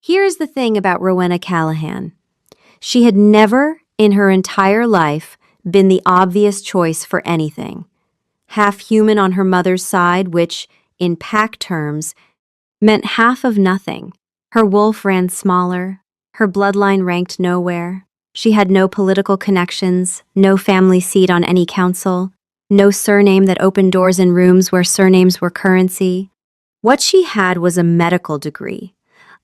Here's the thing about Rowena Callahan. She had never, in her entire life, been the obvious choice for anything. Half human on her mother's side, which, in pack terms, meant half of nothing. Her wolf ran smaller, her bloodline ranked nowhere. She had no political connections, no family seat on any council, no surname that opened doors in rooms where surnames were currency. What she had was a medical degree,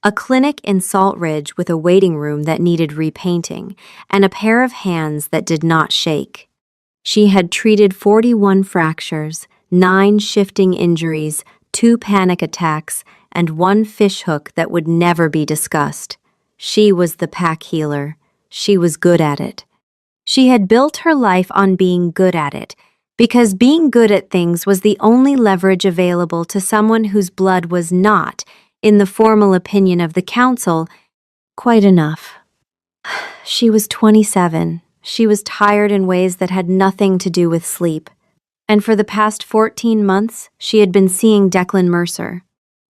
a clinic in Salt Ridge with a waiting room that needed repainting, and a pair of hands that did not shake. She had treated 41 fractures, 9 shifting injuries, 2 panic attacks, and 1 fishhook that would never be discussed. She was the pack healer. She was good at it. She had built her life on being good at it, because being good at things was the only leverage available to someone whose blood was not, in the formal opinion of the council, quite enough. She was 27. She was tired in ways that had nothing to do with sleep. And for the past 14 months, she had been seeing Declan Mercer.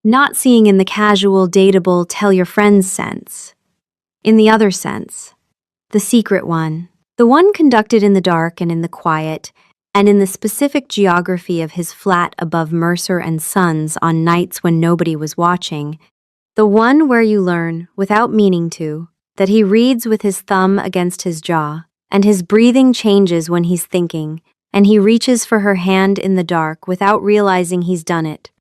Not seeing in the casual, dateable, tell your friends sense. In the other sense. The secret one. The one conducted in the dark and in the quiet, and in the specific geography of his flat above Mercer and Sons on nights when nobody was watching. The one where you learn, without meaning to, that he reads with his thumb against his jaw, and his breathing changes when he's thinking, and he reaches for her hand in the dark without realizing he's done it.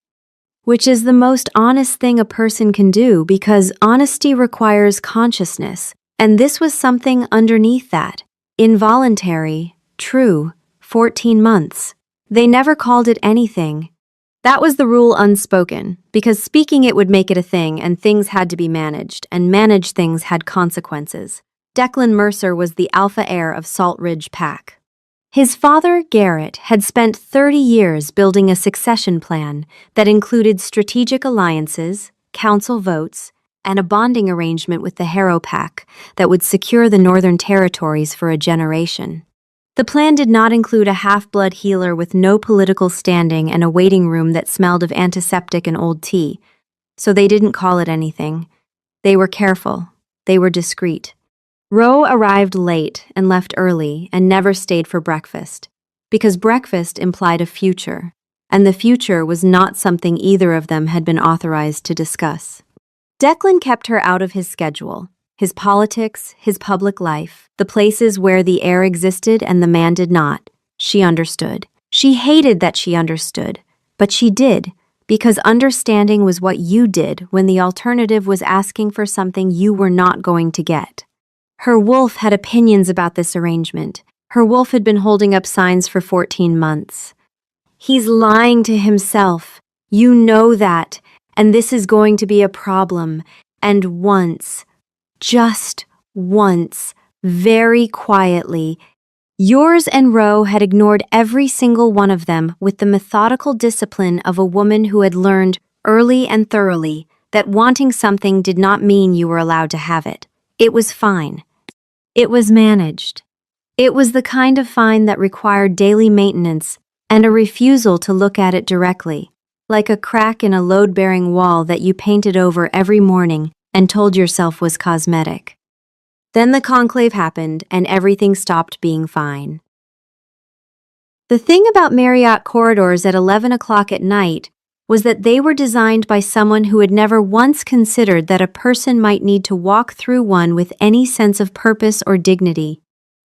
Which is the most honest thing a person can do, because honesty requires consciousness, and this was something underneath that. Involuntary, true, 14 months. They never called it anything. That was the rule unspoken, because speaking it would make it a thing, and things had to be managed, and managed things had consequences. Declan Mercer was the alpha heir of Salt Ridge Pack. His father, Garrett, had spent 30 years building a succession plan that included strategic alliances, council votes, and a bonding arrangement with the Harrow Pack that would secure the Northern Territories for a generation. The plan did not include a half-blood healer with no political standing and a waiting room that smelled of antiseptic and old tea, so they didn't call it anything. They were careful. They were discreet. Roe arrived late and left early and never stayed for breakfast, because breakfast implied a future, and the future was not something either of them had been authorized to discuss. Declan kept her out of his schedule, his politics, his public life, the places where the heir existed and the man did not. She understood. She hated that she understood, but she did, because understanding was what you did when the alternative was asking for something you were not going to get. Her wolf had opinions about this arrangement. Her wolf had been holding up signs for 14 months. He's lying to himself. You know that, and this is going to be a problem. And once, just once, very quietly, yours and Roe had ignored every single one of them with the methodical discipline of a woman who had learned early and thoroughly that wanting something did not mean you were allowed to have it. It was fine. It was managed. It was the kind of fine that required daily maintenance and a refusal to look at it directly, like a crack in a load-bearing wall that you painted over every morning and told yourself was cosmetic. Then the conclave happened and everything stopped being fine. The thing about Marriott corridors at 11 o'clock at night was that they were designed by someone who had never once considered that a person might need to walk through one with any sense of purpose or dignity.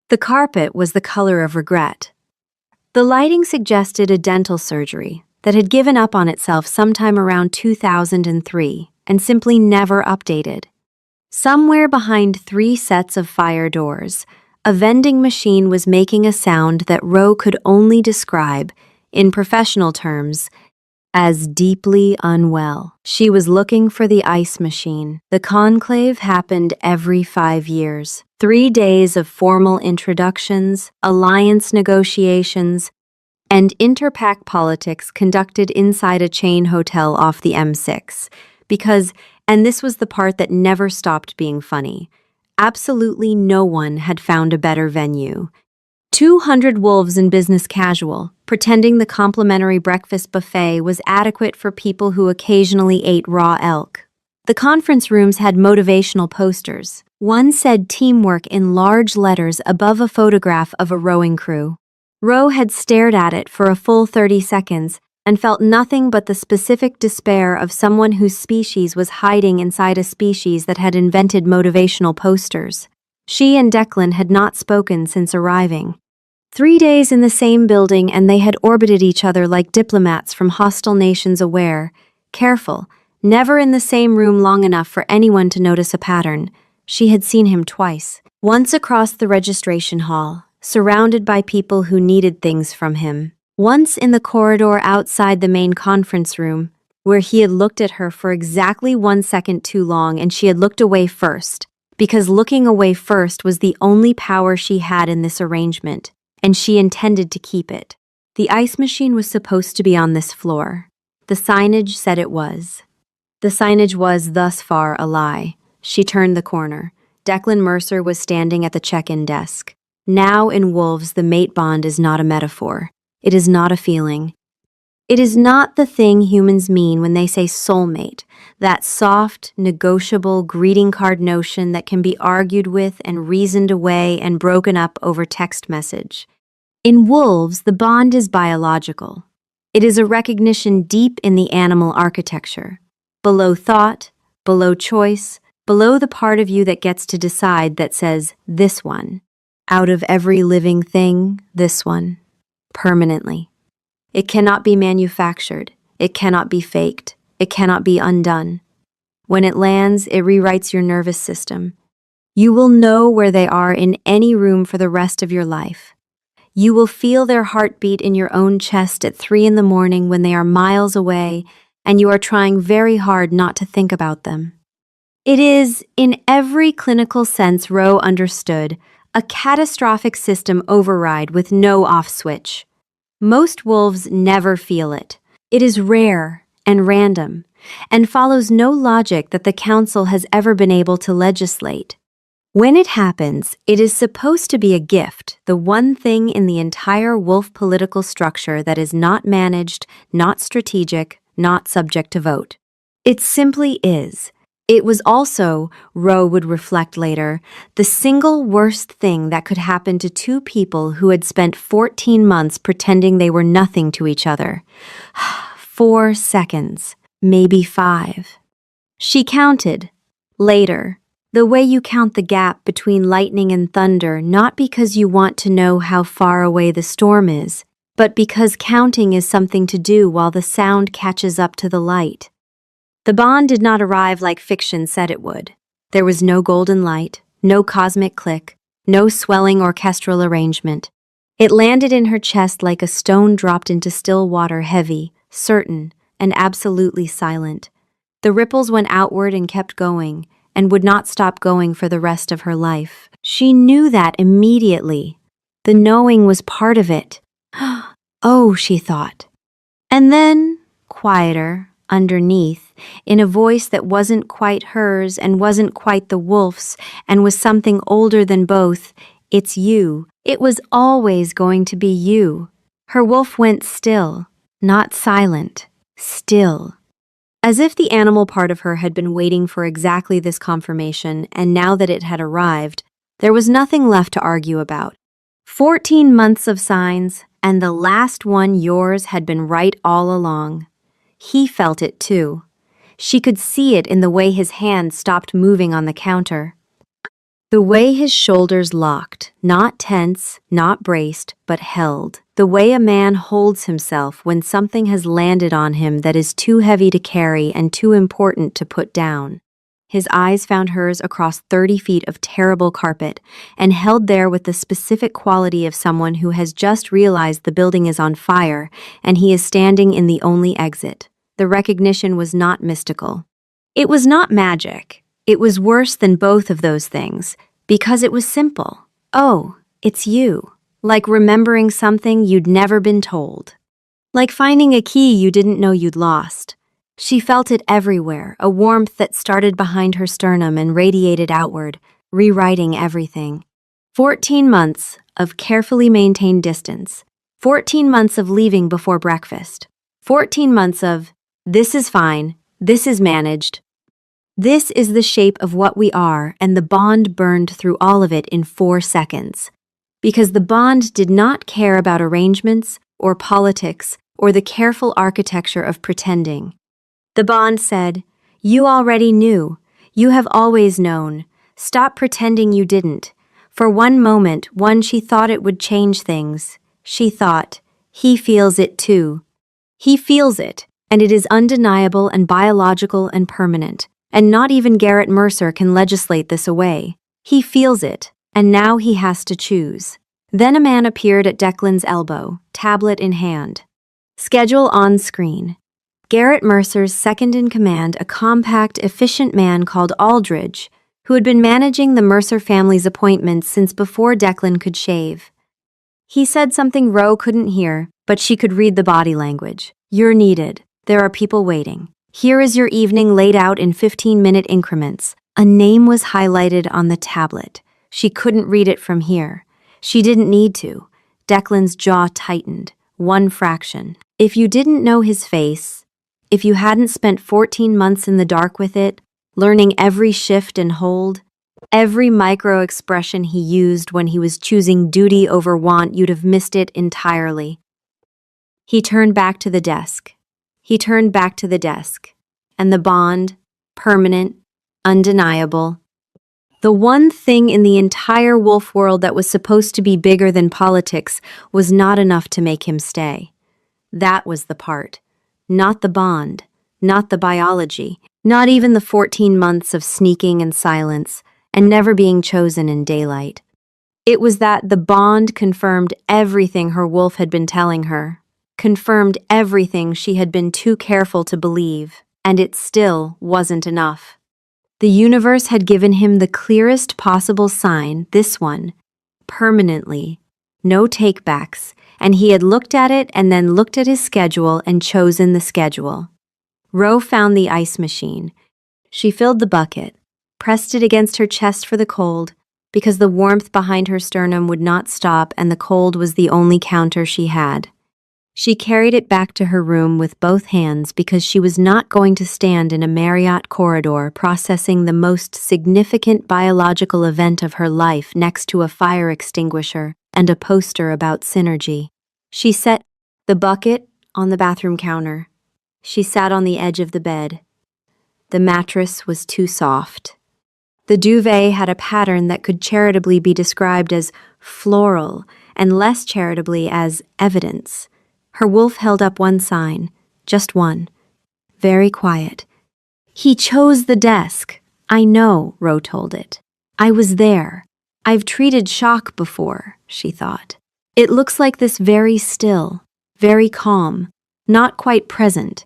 The carpet was the color of regret. The lighting suggested a dental surgery that had given up on itself sometime around 2003 and simply never updated. Somewhere behind 3 sets of fire doors, a vending machine was making a sound that Roe could only describe, in professional terms, as deeply unwell. She was looking for the ice machine. The conclave happened every 5 years. 3 days of formal introductions, alliance negotiations, and interpack politics conducted inside a chain hotel off the M6. Because, and this was the part that never stopped being funny, absolutely no one had found a better venue. 200 wolves in business casual, pretending the complimentary breakfast buffet was adequate for people who occasionally ate raw elk. The conference rooms had motivational posters. One said teamwork in large letters above a photograph of a rowing crew. Ro had stared at it for a full 30 seconds and felt nothing but the specific despair of someone whose species was hiding inside a species that had invented motivational posters. She and Declan had not spoken since arriving. 3 days in the same building, and they had orbited each other like diplomats from hostile nations, aware, careful, never in the same room long enough for anyone to notice a pattern. She had seen him twice. Once across the registration hall, surrounded by people who needed things from him. Once in the corridor outside the main conference room, where he had looked at her for exactly 1 second too long and she had looked away first, because looking away first was the only power she had in this arrangement, and she intended to keep it. The ice machine was supposed to be on this floor. The signage said it was. The signage was, thus far, a lie. She turned the corner. Declan Mercer was standing at the check-in desk. Now in Wolves, the mate bond is not a metaphor. It is not a feeling. It is not the thing humans mean when they say soulmate, that soft, negotiable greeting card notion that can be argued with and reasoned away and broken up over text message. In Wolves, the bond is biological. It is a recognition deep in the animal architecture, below thought, below choice, below the part of you that gets to decide, that says, this one. Out of every living thing, this one. Permanently. It cannot be manufactured. It cannot be faked. It cannot be undone. When it lands, it rewrites your nervous system. You will know where they are in any room for the rest of your life. You will feel their heartbeat in your own chest at 3 a.m. when they are miles away and you are trying very hard not to think about them. It is, in every clinical sense Ro understood, a catastrophic system override with no off switch. Most wolves never feel it. It is rare and random, and follows no logic that the council has ever been able to legislate. When it happens, it is supposed to be a gift, the one thing in the entire wolf political structure that is not managed, not strategic, not subject to vote. It simply is. It was also, Ro would reflect later, the single worst thing that could happen to two people who had spent 14 months pretending they were nothing to each other. 4 seconds, maybe 5. She counted. Later, the way you count the gap between lightning and thunder, not because you want to know how far away the storm is, but because counting is something to do while the sound catches up to the light. The bond did not arrive like fiction said it would. There was no golden light, no cosmic click, no swelling orchestral arrangement. It landed in her chest like a stone dropped into still water, heavy, certain, and absolutely silent. The ripples went outward and kept going, and would not stop going for the rest of her life. She knew that immediately. The knowing was part of it. Oh, she thought. And then, quieter, underneath, in a voice that wasn't quite hers and wasn't quite the wolf's and was something older than both, it's you. It was always going to be you. Her wolf went still, not silent, still. As if the animal part of her had been waiting for exactly this confirmation, and now that it had arrived, there was nothing left to argue about. 14 months of signs, and the last one, yours, had been right all along. He felt it too. She could see it in the way his hand stopped moving on the counter. The way his shoulders locked, not tense, not braced, but held. The way a man holds himself when something has landed on him that is too heavy to carry and too important to put down. His eyes found hers across 30 feet of terrible carpet, and held there with the specific quality of someone who has just realized the building is on fire, and he is standing in the only exit. The recognition was not mystical. It was not magic. It was worse than both of those things, because it was simple. Oh, it's you. Like remembering something you'd never been told. Like finding a key you didn't know you'd lost. She felt it everywhere, a warmth that started behind her sternum and radiated outward, rewriting everything. 14 months of carefully maintained distance. 14 months of leaving before breakfast. 14 months of, this is fine, this is managed. This is the shape of what we are, and the Bond burned through all of it in 4 seconds. Because the Bond did not care about arrangements or politics or the careful architecture of pretending. The Bond said, "You already knew. You have always known. Stop pretending you didn't." For one moment, she thought it would change things. She thought, he feels it too. He feels it, and it is undeniable and biological and permanent. And not even Garrett Mercer can legislate this away. He feels it, and now he has to choose. Then a man appeared at Declan's elbow, tablet in hand. Schedule on screen. Garrett Mercer's second-in-command, a compact, efficient man called Aldridge, who had been managing the Mercer family's appointments since before Declan could shave. He said something Ro couldn't hear, but she could read the body language. "You're needed. There are people waiting. Here is your evening laid out in 15-minute increments." A name was highlighted on the tablet. She couldn't read it from here. She didn't need to. Declan's jaw tightened. One fraction. If you didn't know his face, if you hadn't spent 14 months in the dark with it, learning every shift and hold, every micro-expression he used when he was choosing duty over want, you'd have missed it entirely. He turned back to the desk. And the Bond, permanent, undeniable. The one thing in the entire wolf world that was supposed to be bigger than politics was not enough to make him stay. That was the part. Not the Bond, not the biology, not even the 14 months of sneaking and silence, and never being chosen in daylight. It was that the Bond confirmed everything her wolf had been telling her, confirmed everything she had been too careful to believe, and it still wasn't enough. The universe had given him the clearest possible sign, this one, permanently, no takebacks, and he had looked at it and then looked at his schedule and chosen the schedule. Ro found the ice machine. She filled the bucket, pressed it against her chest for the cold, because the warmth behind her sternum would not stop and the cold was the only counter she had. She carried it back to her room with both hands because she was not going to stand in a Marriott corridor processing the most significant biological event of her life next to a fire extinguisher and a poster about synergy. She set the bucket on the bathroom counter. She sat on the edge of the bed. The mattress was too soft. The duvet had a pattern that could charitably be described as floral and less charitably as evidence. Her wolf held up one sign, just one. Very quiet. "He chose the desk." "I know," Ro told it. "I was there. I've treated shock before," she thought. "It looks like this, very still, very calm, not quite present."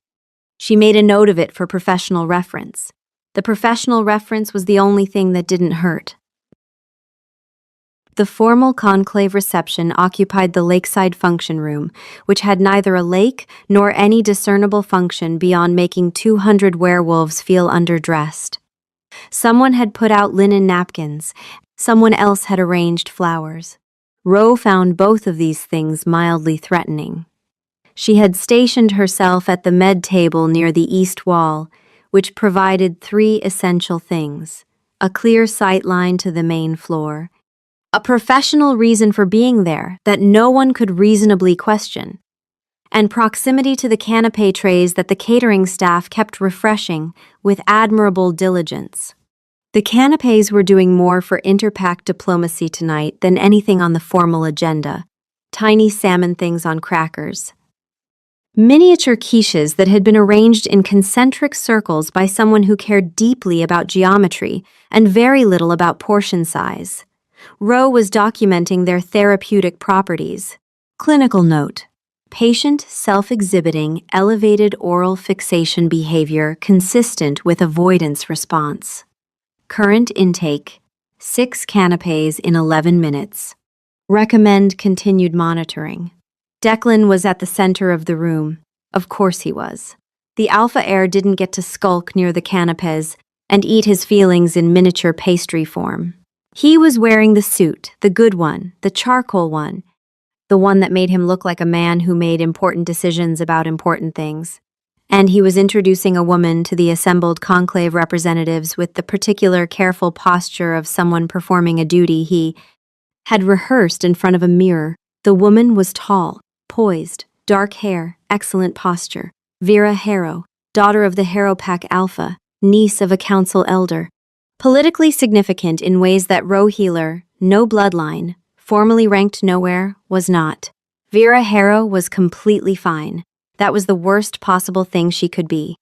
She made a note of it for professional reference. The professional reference was the only thing that didn't hurt. The formal conclave reception occupied the lakeside function room, which had neither a lake nor any discernible function beyond making 200 werewolves feel underdressed. Someone had put out linen napkins. Someone else had arranged flowers. Ro found both of these things mildly threatening. She had stationed herself at the med table near the east wall, which provided 3 essential things: a clear sight line to the main floor, a professional reason for being there that no one could reasonably question, and proximity to the canapé trays that the catering staff kept refreshing with admirable diligence. The canapés were doing more for interpack diplomacy tonight than anything on the formal agenda. Tiny salmon things on crackers. Miniature quiches that had been arranged in concentric circles by someone who cared deeply about geometry and very little about portion size. Ro was documenting their therapeutic properties. Clinical note: patient self-exhibiting elevated oral fixation behavior consistent with avoidance response. Current intake: 6 canapés in 11 minutes. Recommend continued monitoring. Declan was at the center of the room. Of course he was. The alpha heir didn't get to skulk near the canapés and eat his feelings in miniature pastry form. He was wearing the suit, the good one, the charcoal one, the one that made him look like a man who made important decisions about important things. and he was introducing a woman to the assembled conclave representatives with the particular careful posture of someone performing a duty he had rehearsed in front of a mirror. The woman was tall, poised, dark hair, excellent posture. Vera Harrow, daughter of the Harrow Pack Alpha, niece of a council elder. Politically significant in ways that Roe Healer, no bloodline, formally ranked nowhere, was not. Vera Harrow was completely fine. That was the worst possible thing she could be.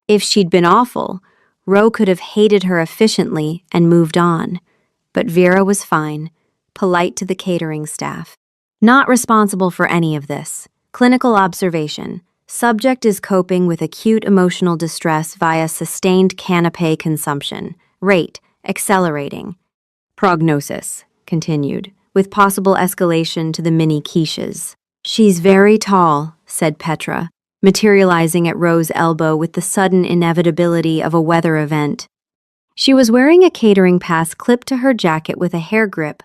If she'd been awful, Roe could have hated her efficiently and moved on. But Vera was fine, polite to the catering staff. Not responsible for any of this. Clinical observation. Subject is coping with acute emotional distress via sustained canapé consumption. Rate, accelerating. Prognosis, continued, with possible escalation to the mini quiches. She's very tall, said Petra, materializing at Roe's elbow with the sudden inevitability of a weather event. She was wearing a catering pass clipped to her jacket with a hair grip,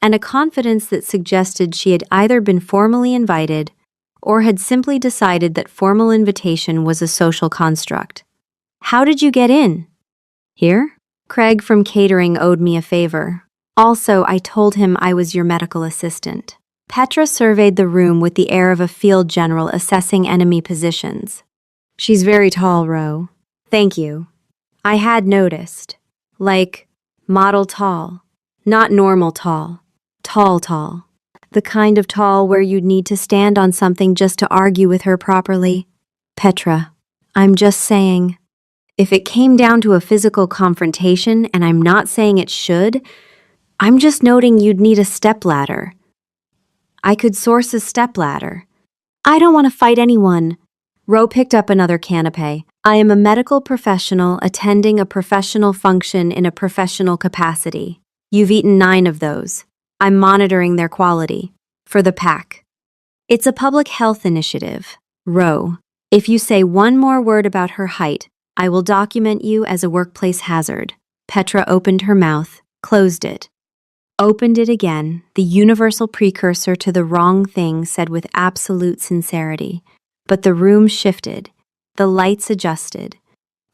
and a confidence that suggested she had either been formally invited or had simply decided that formal invitation was a social construct. How did you get in? Here? Craig from catering owed me a favor. Also, I told him I was your medical assistant. Petra surveyed the room with the air of a field general assessing enemy positions. She's very tall, Roe. Thank you. I had noticed. Like, model tall. Not normal tall. Tall. The kind of tall where you'd need to stand on something just to argue with her properly. Petra, I'm just saying. If it came down to a physical confrontation, and I'm not saying it should, I'm just noting you'd need a stepladder. I could source a stepladder. I don't want to fight anyone. Roe picked up another canapé. I am a medical professional attending a professional function in a professional capacity. You've eaten 9 of those. I'm monitoring their quality. For the pack. It's a public health initiative. Roe, if you say one more word about her height, I will document you as a workplace hazard. Petra opened her mouth, closed it. Opened it again, the universal precursor to the wrong thing said with absolute sincerity. But the room shifted. The lights adjusted.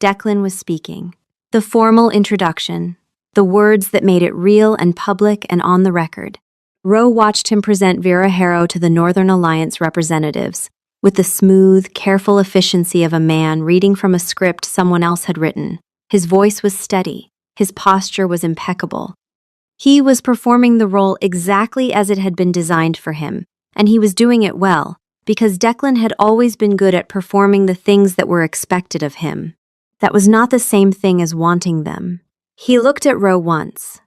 Declan was speaking. The formal introduction. The words that made it real and public and on the record. Roe watched him present Vera Harrow to the Northern Alliance representatives, with the smooth, careful efficiency of a man reading from a script someone else had written. His voice was steady. His posture was impeccable. He was performing the role exactly as it had been designed for him, and he was doing it well, because Declan had always been good at performing the things that were expected of him. That was not the same thing as wanting them. He looked at Roe once,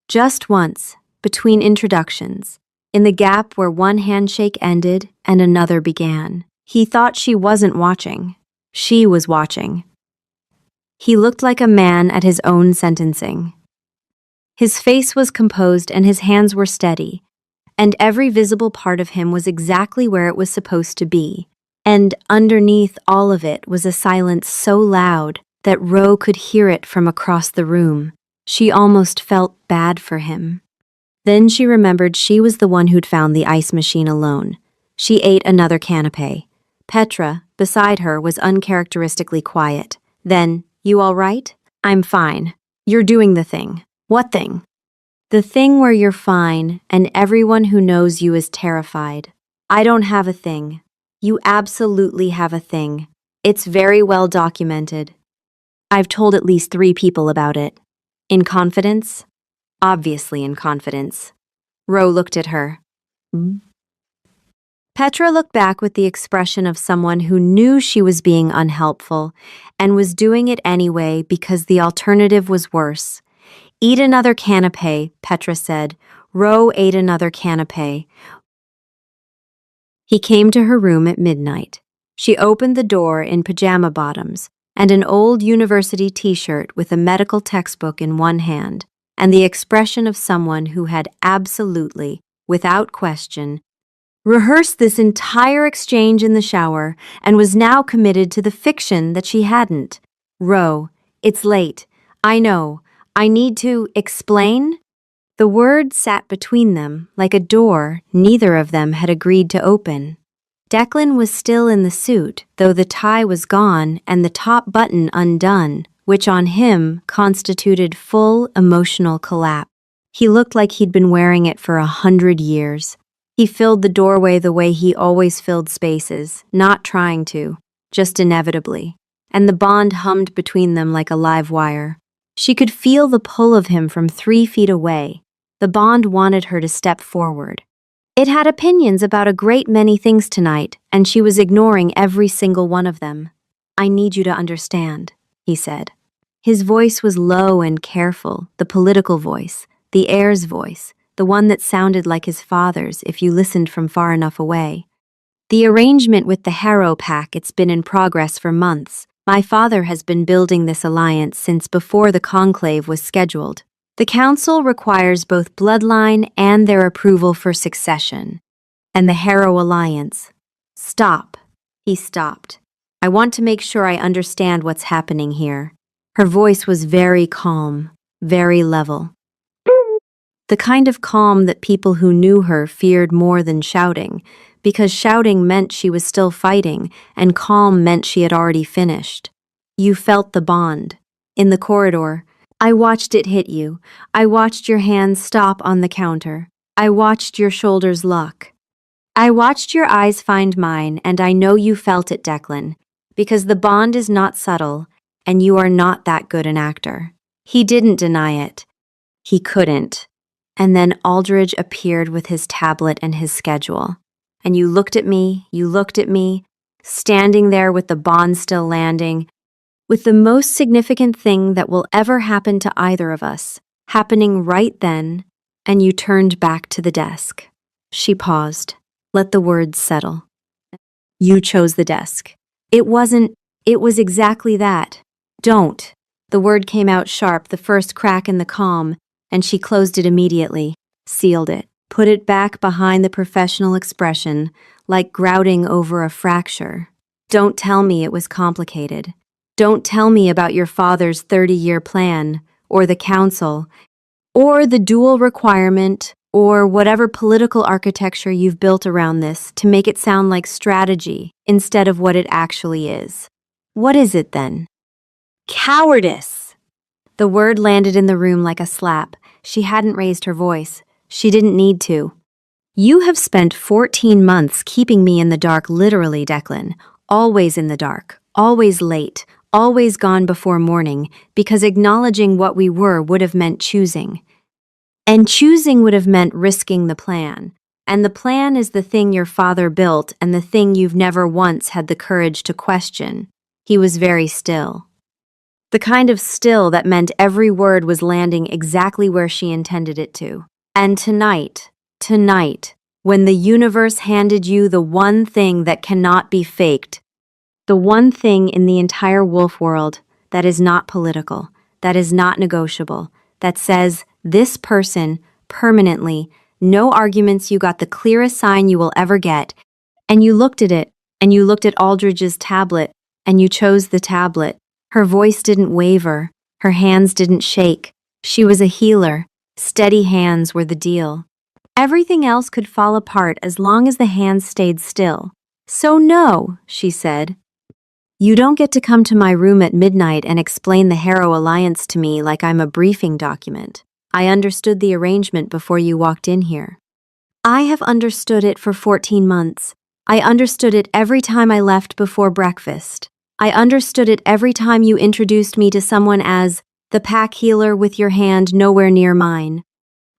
just once, between introductions, in the gap where one handshake ended and another began. He thought she wasn't watching. She was watching. He looked like a man at his own sentencing. His face was composed and his hands were steady, and every visible part of him was exactly where it was supposed to be. And underneath all of it was a silence so loud that Roe could hear it from across the room. She almost felt bad for him. Then she remembered she was the one who'd found the ice machine alone. She ate another canapé. Petra, beside her, was uncharacteristically quiet. Then, you all right? I'm fine. You're doing the thing. What thing? The thing where you're fine and everyone who knows you is terrified. I don't have a thing. You absolutely have a thing. It's very well documented. I've told at least 3 people about it. In confidence? Obviously in confidence. Roe looked at her. Petra looked back with the expression of someone who knew she was being unhelpful and was doing it anyway because the alternative was worse. Eat another canapé, Petra said. Roe ate another canapé. He came to her room at midnight. She opened the door in pajama bottoms and an old university t-shirt with a medical textbook in one hand, and the expression of someone who had absolutely, without question, rehearsed this entire exchange in the shower and was now committed to the fiction that she hadn't. Roe, it's late. I know. I need to explain? The word sat between them like a door neither of them had agreed to open. Declan was still in the suit, though the tie was gone and the top button undone, which on him constituted full emotional collapse. He looked like he'd been wearing it for 100 years. He filled the doorway the way he always filled spaces, not trying to, just inevitably. And the bond hummed between them like a live wire. She could feel the pull of him from 3 feet away. The bond wanted her to step forward. It had opinions about a great many things tonight, and she was ignoring every single one of them. "I need you to understand," he said. His voice was low and careful, the political voice, the heir's voice, the one that sounded like his father's if you listened from far enough away. "The arrangement with the Harrow Pack, it's been in progress for months. My father has been building this alliance since before the conclave was scheduled. The council requires both bloodline and their approval for succession. And the Harrow Alliance." "Stop." He stopped. "I want to make sure I understand what's happening here." Her voice was very calm, very level. The kind of calm that people who knew her feared more than shouting, because shouting meant she was still fighting, and calm meant she had already finished. "You felt the bond. In the corridor. I watched it hit you. I watched your hands stop on the counter. I watched your shoulders lock. I watched your eyes find mine, and I know you felt it, Declan, because the bond is not subtle, and you are not that good an actor." He didn't deny it. He couldn't. And then Aldridge appeared with his tablet and his schedule. "And you looked at me, standing there with the bond still landing, with the most significant thing that will ever happen to either of us, happening right then, and you turned back to the desk." She paused. Let the words settle. "You chose the desk." It was exactly that. "Don't." The word came out sharp, the first crack in the calm, and she closed it immediately, sealed it, put it back behind the professional expression, like grouting over a fracture. "Don't tell me it was complicated. Don't tell me about your father's 30-year plan, or the council, or the dual requirement, or whatever political architecture you've built around this to make it sound like strategy instead of what it actually is. What is it then?" "Cowardice!" The word landed in the room like a slap. She hadn't raised her voice. She didn't need to. "You have spent 14 months keeping me in the dark, literally, Declan. Always in the dark, always late, always gone before morning, because acknowledging what we were would have meant choosing. And choosing would have meant risking the plan. And the plan is the thing your father built and the thing you've never once had the courage to question." He was very still. The kind of still that meant every word was landing exactly where she intended it to. "And tonight, when the universe handed you the one thing that cannot be faked, the one thing in the entire wolf world that is not political, that is not negotiable, that says, this person, permanently, no arguments, you got the clearest sign you will ever get, and you looked at it, and you looked at Aldridge's tablet, and you chose the tablet." Her voice didn't waver. Her hands didn't shake. She was a healer. Steady hands were the deal. Everything else could fall apart as long as the hands stayed still. "So no," she said. "You don't get to come to my room at midnight and explain the Harrow Alliance to me like I'm a briefing document. I understood the arrangement before you walked in here. I have understood it for 14 months. I understood it every time I left before breakfast. I understood it every time you introduced me to someone as the pack healer with your hand nowhere near mine.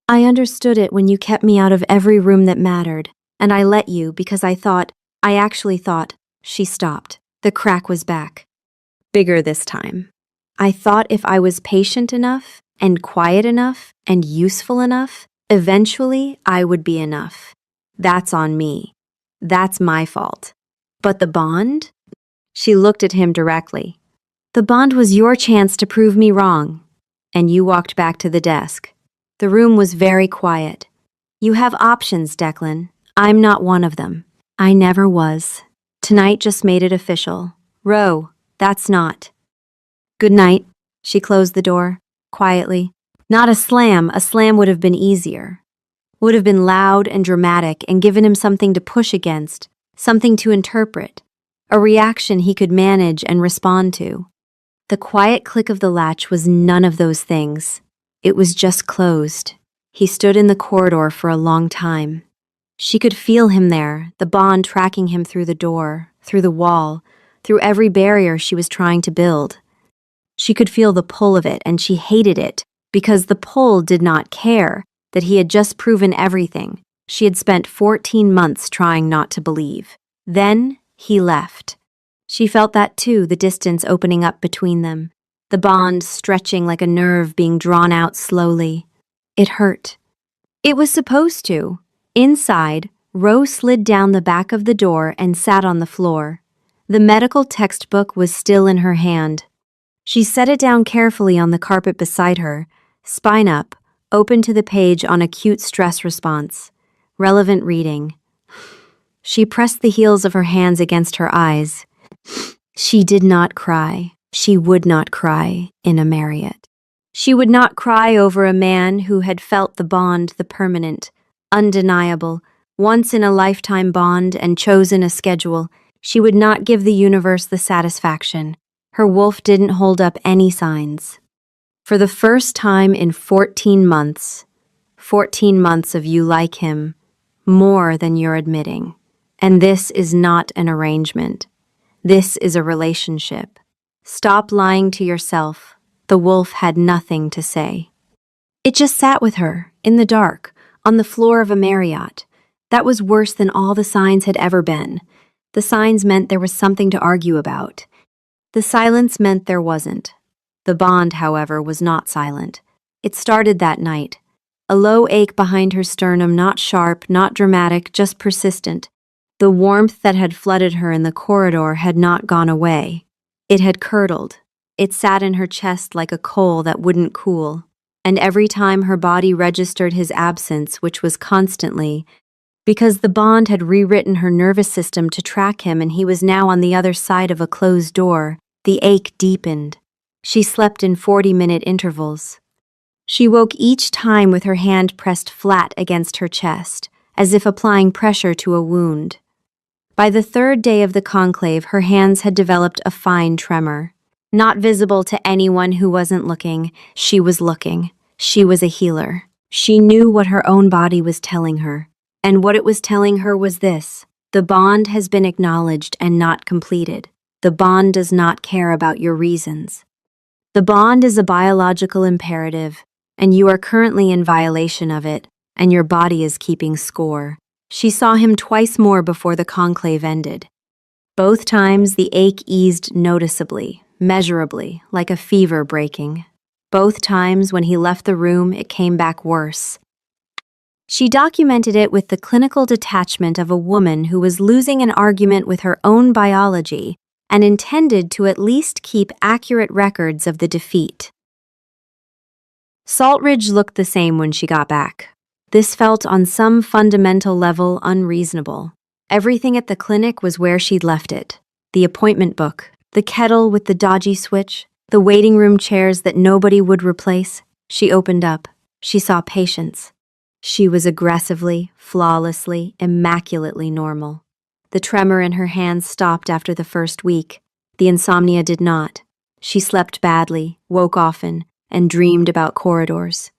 I understood it when you kept me out of every room that mattered, and I let you because I actually thought." She stopped. The crack was back. Bigger this time. "I thought if I was patient enough, and quiet enough, and useful enough, eventually I would be enough. That's on me. That's my fault. But the bond?" She looked at him directly. "The bond was your chance to prove me wrong." And you walked back to the desk. The room was very quiet. "You have options, Declan. I'm not one of them. I never was. Tonight just made it official. Row, that's not." "Good night." She closed the door, quietly. Not a slam would have been easier. Would have been loud and dramatic and given him something to push against, something to interpret, a reaction he could manage and respond to. The quiet click of the latch was none of those things. It was just closed. He stood in the corridor for a long time. She could feel him there, the bond tracking him through the door, through the wall, through every barrier she was trying to build. She could feel the pull of it, and she hated it, because the pull did not care that he had just proven everything she had spent 14 months trying not to believe. Then he left. She felt that too, the distance opening up between them, the bond stretching like a nerve being drawn out slowly. It hurt. It was supposed to. Inside, Rose slid down the back of the door and sat on the floor. The medical textbook was still in her hand. She set it down carefully on the carpet beside her, spine up, open to the page on acute stress response. Relevant reading. She pressed the heels of her hands against her eyes. She did not cry. She would not cry in a Marriott. She would not cry over a man who had felt the bond, the permanent, undeniable, once-in-a-lifetime bond and chosen a schedule. She would not give the universe the satisfaction. Her wolf didn't hold up any signs. For the first time in 14 months of you like him, more than you're admitting. And this is not an arrangement. This is a relationship. Stop lying to yourself. The wolf had nothing to say. It just sat with her, in the dark, on the floor of a Marriott. That was worse than all the signs had ever been. The signs meant there was something to argue about. The silence meant there wasn't. The bond, however, was not silent. It started that night. A low ache behind her sternum, not sharp, not dramatic, just persistent. The warmth that had flooded her in the corridor had not gone away. It had curdled. It sat in her chest like a coal that wouldn't cool. And every time her body registered his absence, which was constantly, because the bond had rewritten her nervous system to track him and he was now on the other side of a closed door, the ache deepened. She slept in 40-minute intervals. She woke each time with her hand pressed flat against her chest, as if applying pressure to a wound. By the third day of the conclave, her hands had developed a fine tremor. Not visible to anyone who wasn't looking, she was looking. She was a healer. She knew what her own body was telling her. And what it was telling her was this: the bond has been acknowledged and not completed. The bond does not care about your reasons. The bond is a biological imperative, and you are currently in violation of it, and your body is keeping score. She saw him twice more before the conclave ended. Both times the ache eased noticeably, measurably, like a fever breaking. Both times when he left the room, it came back worse. She documented it with the clinical detachment of a woman who was losing an argument with her own biology and intended to at least keep accurate records of the defeat. Saltridge looked the same when she got back. This felt on some fundamental level unreasonable. Everything at the clinic was where she'd left it. The appointment book, the kettle with the dodgy switch, the waiting room chairs that nobody would replace. She opened up. She saw patients. She was aggressively, flawlessly, immaculately normal. The tremor in her hands stopped after the first week. The insomnia did not. She slept badly, woke often, and dreamed about corridors.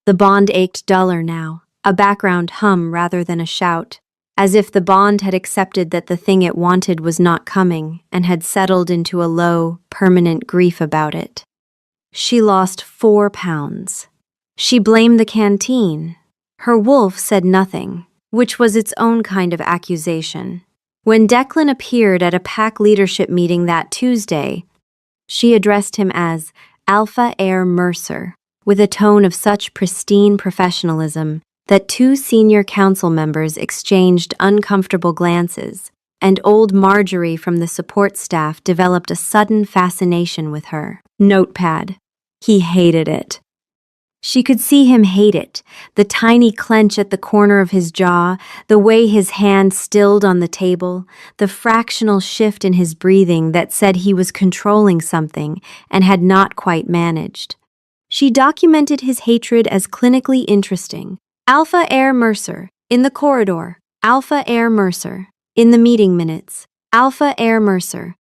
The bond ached duller now, a background hum rather than a shout, as if the bond had accepted that the thing it wanted was not coming and had settled into a low, permanent grief about it. She lost 4 pounds. She blamed the canteen. Her wolf said nothing, which was its own kind of accusation. When Declan appeared at a PAC leadership meeting that Tuesday, she addressed him as Alpha Air Mercer, with a tone of such pristine professionalism that 2 senior council members exchanged uncomfortable glances, and old Marjorie from the support staff developed a sudden fascination with her. Notepad. He hated it. She could see him hate it, the tiny clench at the corner of his jaw, the way his hand stilled on the table, the fractional shift in his breathing that said he was controlling something and had not quite managed. She documented his hatred as clinically interesting. Alpha Air Mercer, in the corridor. Alpha Air Mercer. In the meeting minutes, Alpha Air Mercer,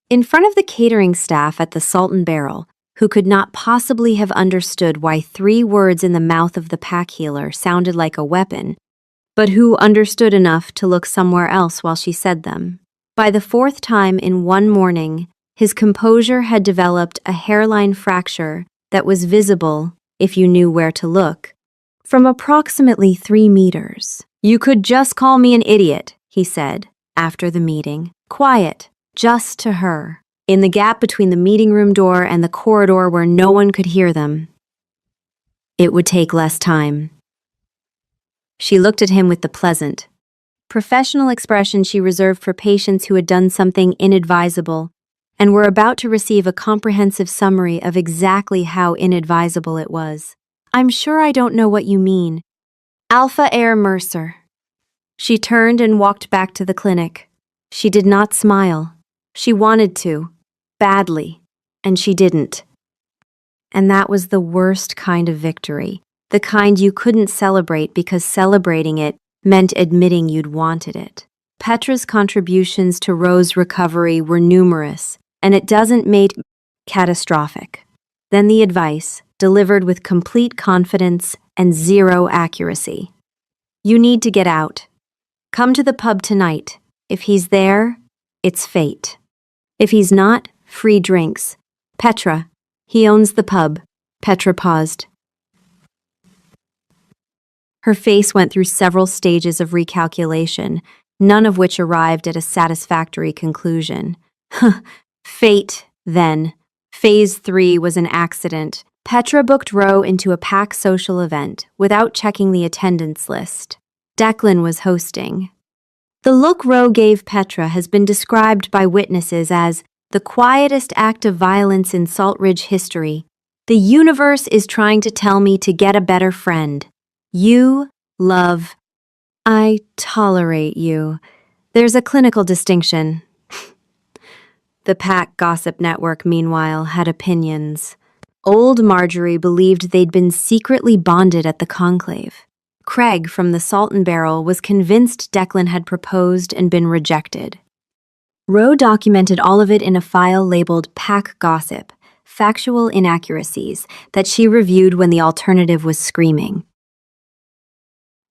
in front of the catering staff at the Salt and Barrel, who could not possibly have understood why 3 words in the mouth of the pack healer sounded like a weapon, but who understood enough to look somewhere else while she said them. By the 4th time in one morning, his composure had developed a hairline fracture that was visible, if you knew where to look, from approximately 3 meters. "You could just call me an idiot," he said, after the meeting. Quiet, just to her, in the gap between the meeting room door and the corridor where no one could hear them. It would take less time. She looked at him with the pleasant, professional expression she reserved for patients who had done something inadvisable and were about to receive a comprehensive summary of exactly how inadvisable it was. "I'm sure I don't know what you mean. Alpha Air Mercer." She turned and walked back to the clinic. She did not smile. She wanted to, badly, and she didn't. And that was the worst kind of victory, the kind you couldn't celebrate because celebrating it meant admitting you'd wanted it. Petra's contributions to Ro's recovery were numerous, and it doesn't make catastrophic. Then the advice, delivered with complete confidence and zero accuracy. "You need to get out. Come to the pub tonight. If he's there, it's fate. If he's not, free drinks. Petra, he owns the pub." Petra paused. Her face went through several stages of recalculation, none of which arrived at a satisfactory conclusion. Fate, then. Phase 3 was an accident. Petra booked Ro into a pack social event without checking the attendance list. Declan was hosting. The look Ro gave Petra has been described by witnesses as the quietest act of violence in Salt Ridge history. "The universe is trying to tell me to get a better friend. You love. I tolerate you. There's a clinical distinction." The Pack Gossip Network, meanwhile, had opinions. Old Marjorie believed they'd been secretly bonded at the conclave. Craig from the Salt and Barrel was convinced Declan had proposed and been rejected. Ro documented all of it in a file labeled Pack Gossip, factual inaccuracies, that she reviewed when the alternative was screaming.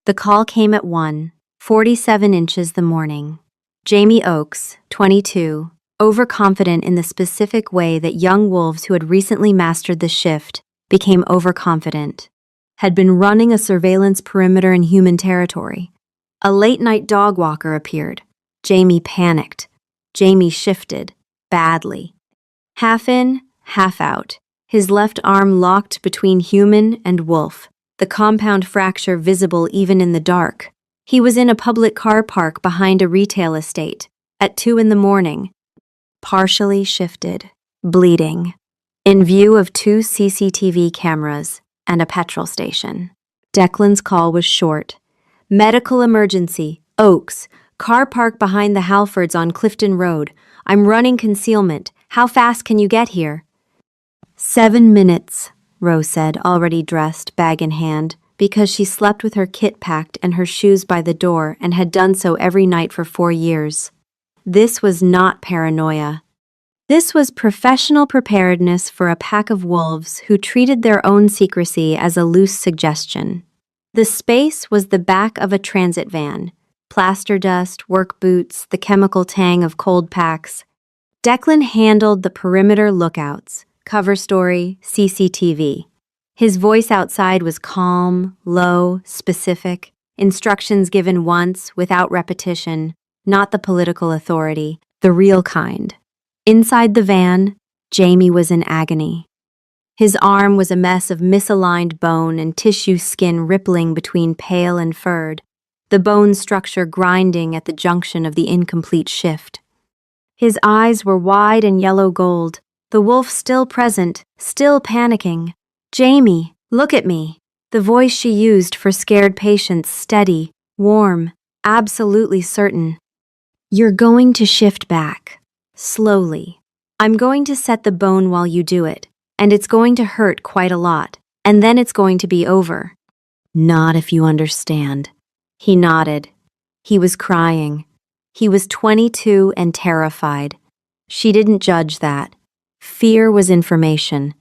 The call came at 1:47 inches the morning. Jamie Oakes, 22, overconfident in the specific way that young wolves who had recently mastered the shift became overconfident, had been running a surveillance perimeter in human territory. A late-night dog walker appeared. Jamie panicked. Jamie shifted, badly. Half in, half out, his left arm locked between human and wolf, the compound fracture visible even in the dark. He was in a public car park behind a retail estate, at 2 in the morning, partially shifted, bleeding, in view of 2 CCTV cameras and a petrol station. Declan's call was short. "Medical emergency. Oaks. Car park behind the Halfords on Clifton Road. I'm running concealment. How fast can you get here?" 7 minutes, Ro said, already dressed, bag in hand, because she slept with her kit packed and her shoes by the door and had done so every night for 4 years. This was not paranoia. This was professional preparedness for a pack of wolves who treated their own secrecy as a loose suggestion. The space was the back of a transit van, plaster dust, work boots, the chemical tang of cold packs. Declan handled the perimeter lookouts, cover story, CCTV. His voice outside was calm, low, specific, instructions given once, without repetition, not the political authority, the real kind. Inside the van, Jamie was in agony. His arm was a mess of misaligned bone and tissue skin rippling between pale and furred, the bone structure grinding at the junction of the incomplete shift. His eyes were wide and yellow gold, the wolf still present, still panicking. "Jamie, look at me." The voice she used for scared patients, steady, warm, absolutely certain. "You're going to shift back. Slowly. I'm going to set the bone while you do it, and it's going to hurt quite a lot, and then it's going to be over." "Not if you understand." He nodded. He was crying. He was 22 and terrified. She didn't judge that. Fear was information.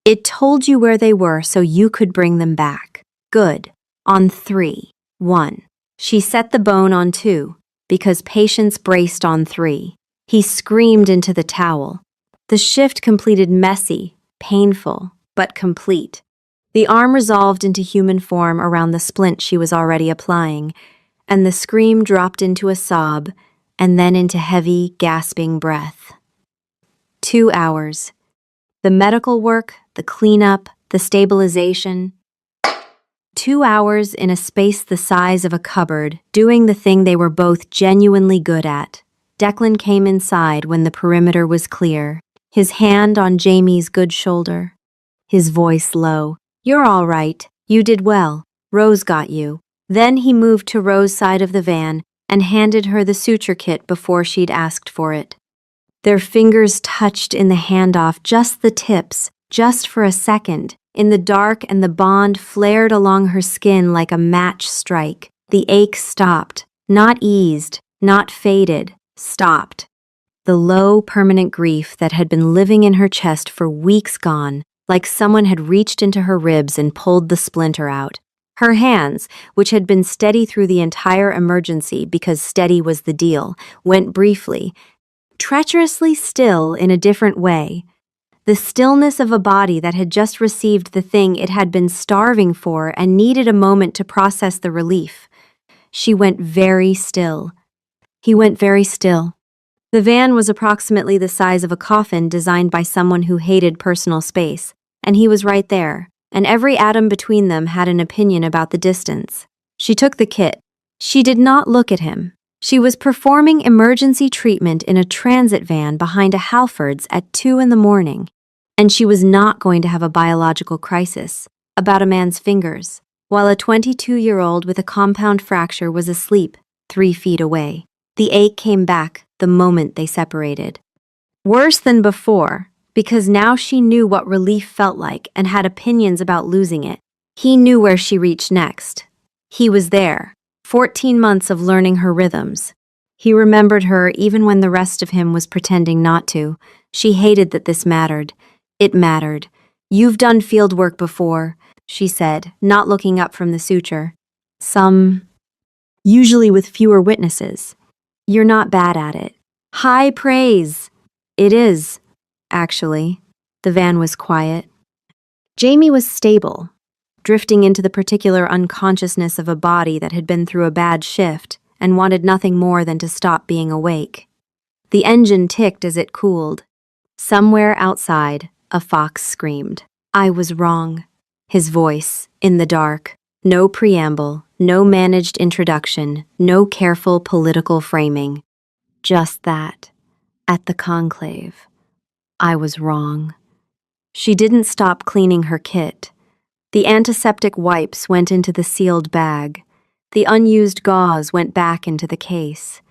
It told you where they were so you could bring them back. Good. On 3. 1. She set the bone on 2, because Patience braced on 3. He screamed into the towel. The shift completed messy, painful, but complete. The arm resolved into human form around the splint she was already applying, and the scream dropped into a sob, and then into heavy, gasping breath. 2 hours. The medical work, the cleanup, the stabilization. 2 hours in a space the size of a cupboard, doing the thing they were both genuinely good at. Declan came inside when the perimeter was clear, his hand on Jamie's good shoulder. His voice low. "You're all right. You did well. Rose got you." Then he moved to Rose's side of the van and handed her the suture kit before she'd asked for it. Their fingers touched in the handoff, just the tips, just for a second, in the dark, and the bond flared along her skin like a match strike. The ache stopped, not eased, not faded, stopped. The low, permanent grief that had been living in her chest for weeks gone, like someone had reached into her ribs and pulled the splinter out. Her hands, which had been steady through the entire emergency because steady was the deal, went briefly, treacherously still in a different way. The stillness of a body that had just received the thing it had been starving for and needed a moment to process the relief. She went very still. He went very still. The van was approximately the size of a coffin designed by someone who hated personal space, and he was right there, and every atom between them had an opinion about the distance. She took the kit. She did not look at him. She was performing emergency treatment in a transit van behind a Halfords at 2 in the morning, and she was not going to have a biological crisis about a man's fingers, while a 22-year-old with a compound fracture was asleep 3 feet away. The ache came back the moment they separated. Worse than before, because now she knew what relief felt like and had opinions about losing it. He knew where she reached next. He was there. 14 months of learning her rhythms. He remembered her even when the rest of him was pretending not to. She hated that this mattered. It mattered. "You've done field work before," she said, not looking up from the suture. Usually with fewer witnesses. "You're not bad at it." High praise. It is, actually. The van was quiet. Jamie was stable, drifting into the particular unconsciousness of a body that had been through a bad shift and wanted nothing more than to stop being awake. The engine ticked as it cooled. Somewhere outside, a fox screamed. "I was wrong." His voice, in the dark. No preamble, no managed introduction, no careful political framing. Just that. At the conclave. I was wrong. She didn't stop cleaning her kit. The antiseptic wipes went into the sealed bag. The unused gauze went back into the case.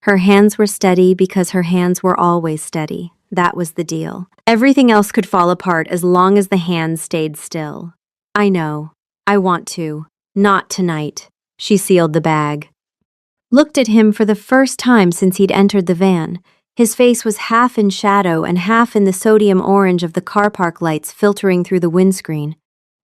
Her hands were steady because her hands were always steady. That was the deal. Everything else could fall apart as long as the hands stayed still. "I know. I want to. Not tonight." She sealed the bag. Looked at him for the first time since he'd entered the van. His face was half in shadow and half in the sodium orange of the car park lights filtering through the windscreen.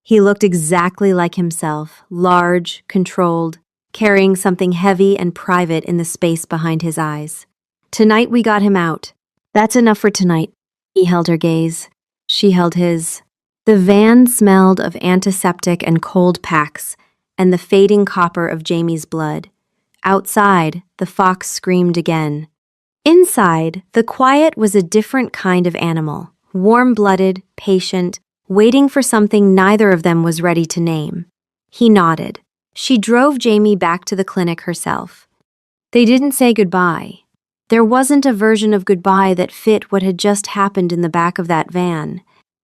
He looked exactly like himself, large, controlled, carrying something heavy and private in the space behind his eyes. "Tonight we got him out. That's enough for tonight." He held her gaze. She held his. The van smelled of antiseptic and cold packs, and the fading copper of Jamie's blood. Outside, the fox screamed again. Inside, the quiet was a different kind of animal, warm-blooded, patient, waiting for something neither of them was ready to name. He nodded. She drove Jamie back to the clinic herself. They didn't say goodbye. There wasn't a version of goodbye that fit what had just happened in the back of that van,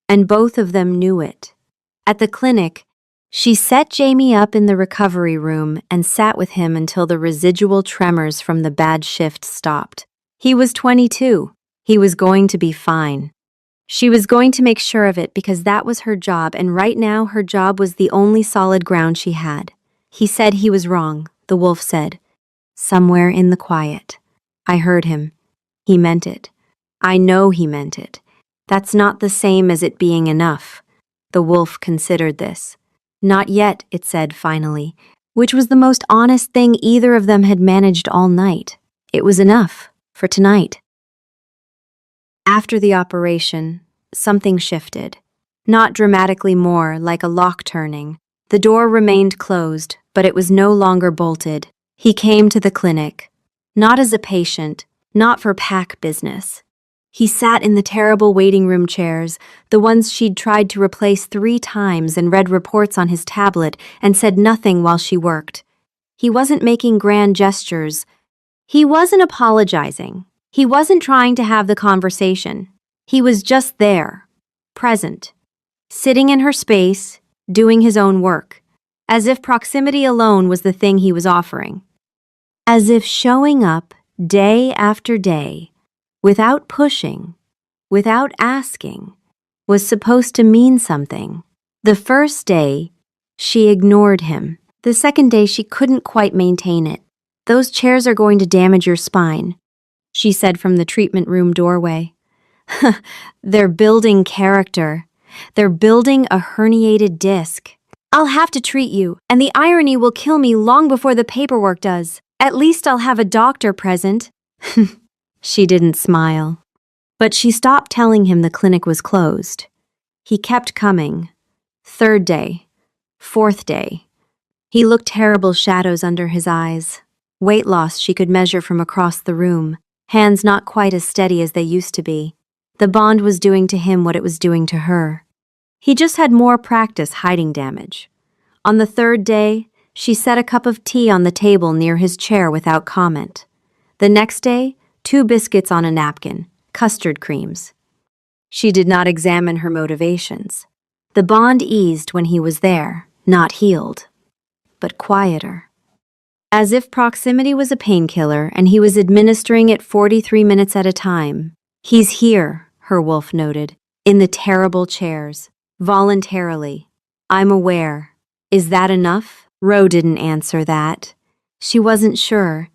and both of them knew it. At the clinic, she set Jamie up in the recovery room and sat with him until the residual tremors from the bad shift stopped. He was 22. He was going to be fine. She was going to make sure of it because that was her job, and right now her job was the only solid ground she had. He said he was wrong, the wolf said. somewhere in the quiet. I heard him. He meant it. I know he meant it. That's not the same as it being enough. The wolf considered this. Not yet, it said finally, which was the most honest thing either of them had managed all night. It was enough for tonight. After the operation, something shifted. Not dramatically more, like a lock turning. The door remained closed, but it was no longer bolted. He came to the clinic, not as a patient, not for pack business. He sat in the terrible waiting room chairs, the ones she'd tried to replace 3 times, and read reports on his tablet and said nothing while she worked. He wasn't making grand gestures. He wasn't apologizing. He wasn't trying to have the conversation. He was just there, present, sitting in her space, doing his own work, as if proximity alone was the thing he was offering. As if showing up day after day, without pushing, without asking, was supposed to mean something. The first day, she ignored him. The second day, she couldn't quite maintain it. "Those chairs are going to damage your spine," she said from the treatment room doorway. "They're building character. They're building a herniated disc. I'll have to treat you, and the irony will kill me long before the paperwork does. At least I'll have a doctor present." She didn't smile. But she stopped telling him the clinic was closed. He kept coming. 3rd day. 4th day. He looked terrible shadows under his eyes. Weight loss she could measure from across the room. Hands not quite as steady as they used to be. The bond was doing to him what it was doing to her. He just had more practice hiding damage. On the 3rd day, she set a cup of tea on the table near his chair without comment. The next day, 2 biscuits on a napkin, custard creams. She did not examine her motivations. The bond eased when he was there, not healed, but quieter. As if proximity was a painkiller and he was administering it 43 minutes at a time. "He's here," her wolf noted, "in the terrible chairs, voluntarily. I'm aware. Is that enough?" Ro didn't answer that. She wasn't sure.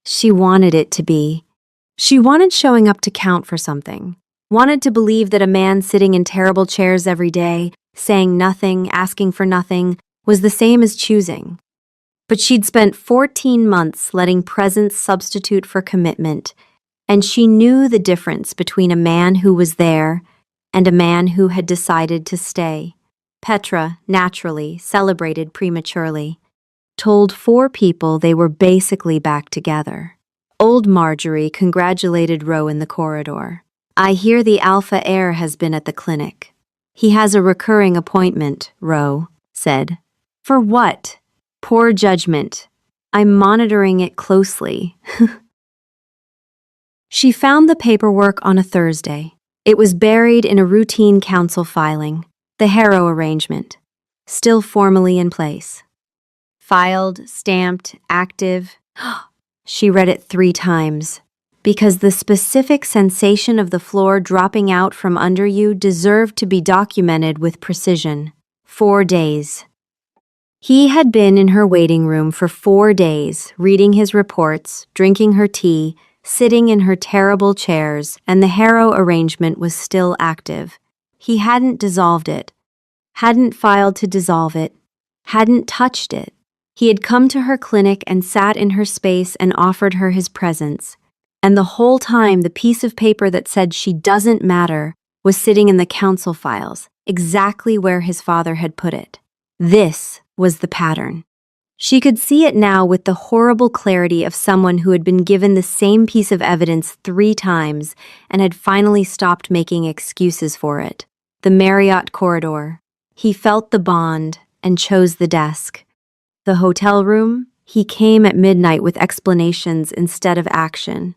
She wanted it to be. She wanted showing up to count for something. Wanted to believe that a man sitting in terrible chairs every day, saying nothing, asking for nothing, was the same as choosing. But she'd spent 14 months letting presence substitute for commitment, and she knew the difference between a man who was there and a man who had decided to stay. Petra, naturally, celebrated prematurely. Told 4 people they were basically back together. Old Marjorie congratulated Ro in the corridor. "I hear the alpha heir has been at the clinic. He has a recurring appointment," Ro said. "For what?" "Poor judgment. I'm monitoring it closely." She found the paperwork on a Thursday. It was buried in a routine council filing, the Harrow arrangement, still formally in place. Filed, stamped, active. She read it 3 times, because the specific sensation of the floor dropping out from under you deserved to be documented with precision. 4 days. He had been in her waiting room for 4 days, reading his reports, drinking her tea, sitting in her terrible chairs, and the Harrow arrangement was still active. He hadn't dissolved it, hadn't filed to dissolve it, hadn't touched it. He had come to her clinic and sat in her space and offered her his presence. And the whole time, the piece of paper that said she doesn't matter was sitting in the council files, exactly where his father had put it. This was the pattern. She could see it now with the horrible clarity of someone who had been given the same piece of evidence 3 times and had finally stopped making excuses for it. The Marriott corridor. He felt the bond and chose the desk. The hotel room, he came at midnight with explanations instead of action.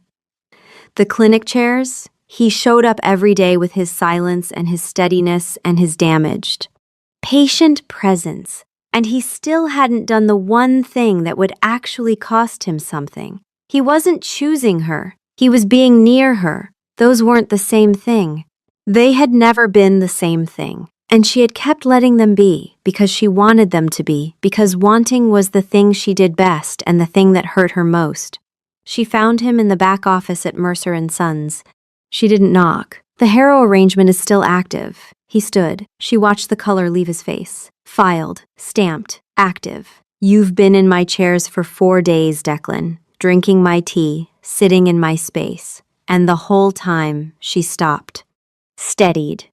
The clinic chairs, he showed up every day with his silence and his steadiness and his damaged, patient presence, and he still hadn't done the one thing that would actually cost him something. He wasn't choosing her. He was being near her. Those weren't the same thing. They had never been the same thing. And she had kept letting them be because she wanted them to be, because wanting was the thing she did best and the thing that hurt her most. She found him in the back office at Mercer and Sons. She didn't knock. The Harrow arrangement is still active. He stood. She watched the color leave his face. Filed, stamped, active. You've been in my chairs for 4 days, Declan, drinking my tea, sitting in my space. And the whole time, she stopped. Steadied.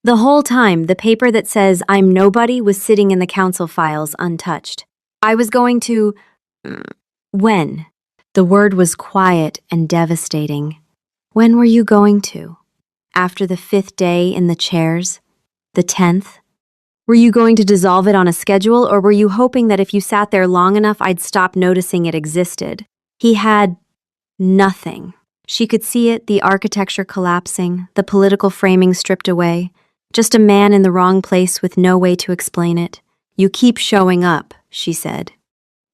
The whole time, the paper that says I'm nobody was sitting in the council files untouched. I was going to… When? The word was quiet and devastating. When were you going to? After the 5th day in the chairs? The 10th? Were you going to dissolve it on a schedule, or were you hoping that if you sat there long enough I'd stop noticing it existed? He had nothing. She could see it, the architecture collapsing, the political framing stripped away. Just a man in the wrong place with no way to explain it. You keep showing up, she said.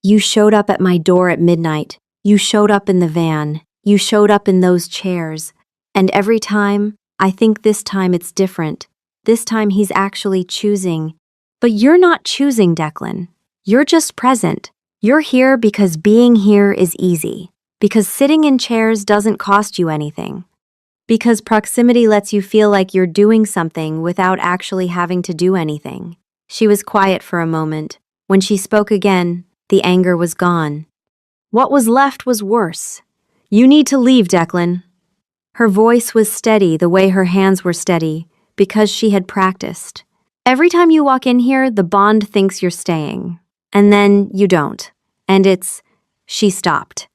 You showed up at my door at midnight. You showed up in the van. You showed up in those chairs. And every time, I think this time it's different. This time he's actually choosing. But you're not choosing, Declan. You're just present. You're here because being here is easy. Because sitting in chairs doesn't cost you anything. Because proximity lets you feel like you're doing something without actually having to do anything. She was quiet for a moment. When she spoke again, the anger was gone. What was left was worse. You need to leave, Declan. Her voice was steady the way her hands were steady, because she had practiced. Every time you walk in here, the bond thinks you're staying. And then you don't. And it's… She stopped.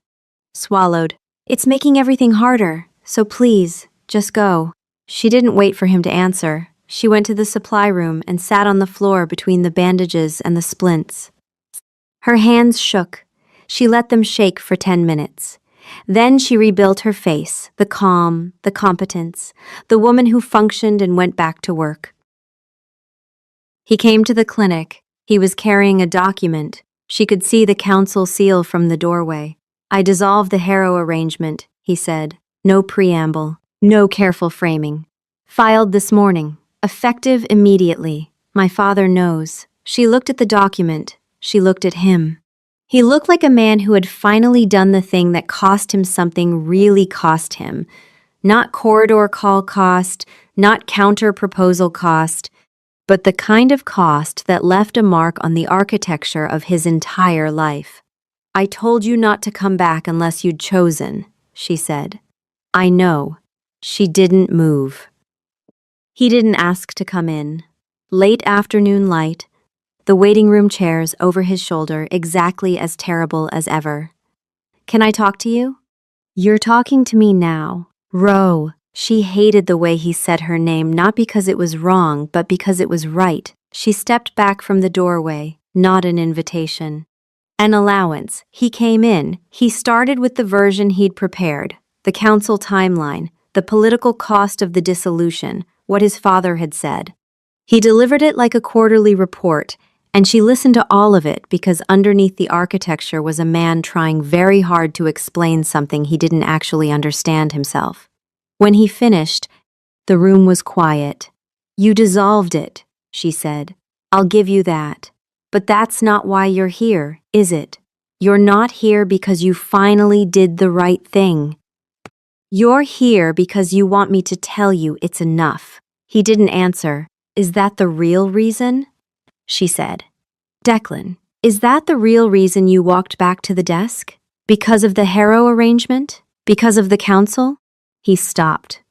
Swallowed. It's making everything harder. So please, just go. She didn't wait for him to answer. She went to the supply room and sat on the floor between the bandages and the splints. Her hands shook. She let them shake for 10 minutes. Then she rebuilt her face, the calm, the competence, the woman who functioned and went back to work. He came to the clinic. He was carrying a document. She could see the council seal from the doorway. I dissolved the Harrow arrangement, he said. No preamble, no careful framing. Filed this morning. Effective immediately. My father knows. She looked at the document. She looked at him. He looked like a man who had finally done the thing that cost him something really cost him. Not corridor call cost, not counter-proposal cost, but the kind of cost that left a mark on the architecture of his entire life. I told you not to come back unless you'd chosen, she said. I know. She didn't move. He didn't ask to come in. Late afternoon light, the waiting room chairs over his shoulder exactly as terrible as ever. Can I talk to you? You're talking to me now. Ro. She hated the way he said her name, not because it was wrong, but because it was right. She stepped back from the doorway, not an invitation. An allowance. He came in. He started with the version he'd prepared. The council timeline, the political cost of the dissolution, what his father had said. He delivered it like a quarterly report, and she listened to all of it because underneath the architecture was a man trying very hard to explain something he didn't actually understand himself. When he finished, the room was quiet. You dissolved it, she said. I'll give you that. But that's not why you're here, is it? You're not here because you finally did the right thing. You're here because you want me to tell you it's enough. He didn't answer. Is that the real reason? She said. Declan, is that the real reason you walked back to the desk? Because of the Harrow arrangement? Because of the council? He stopped.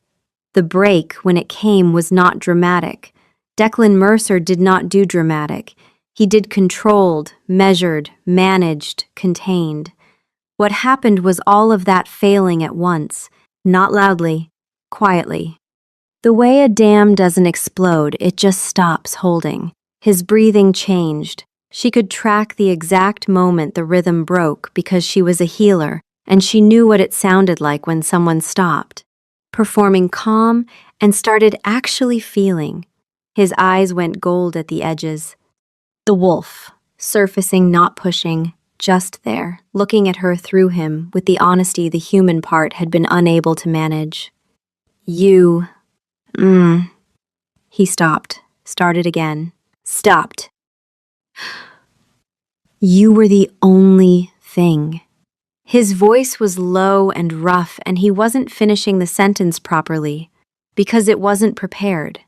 The break, when it came, was not dramatic. Declan Mercer did not do dramatic. He did controlled, measured, managed, contained. What happened was all of that failing at once. Not loudly, quietly. The way a dam doesn't explode, it just stops holding. His breathing changed. She could track the exact moment the rhythm broke because she was a healer, and she knew what it sounded like when someone stopped. Performing calm and started actually feeling. His eyes went gold at the edges. The wolf, surfacing, not pushing, just there, looking at her through him with the honesty the human part had been unable to manage. You… He stopped, started again, stopped. You were the only thing. His voice was low and rough, and he wasn't finishing the sentence properly because it wasn't prepared.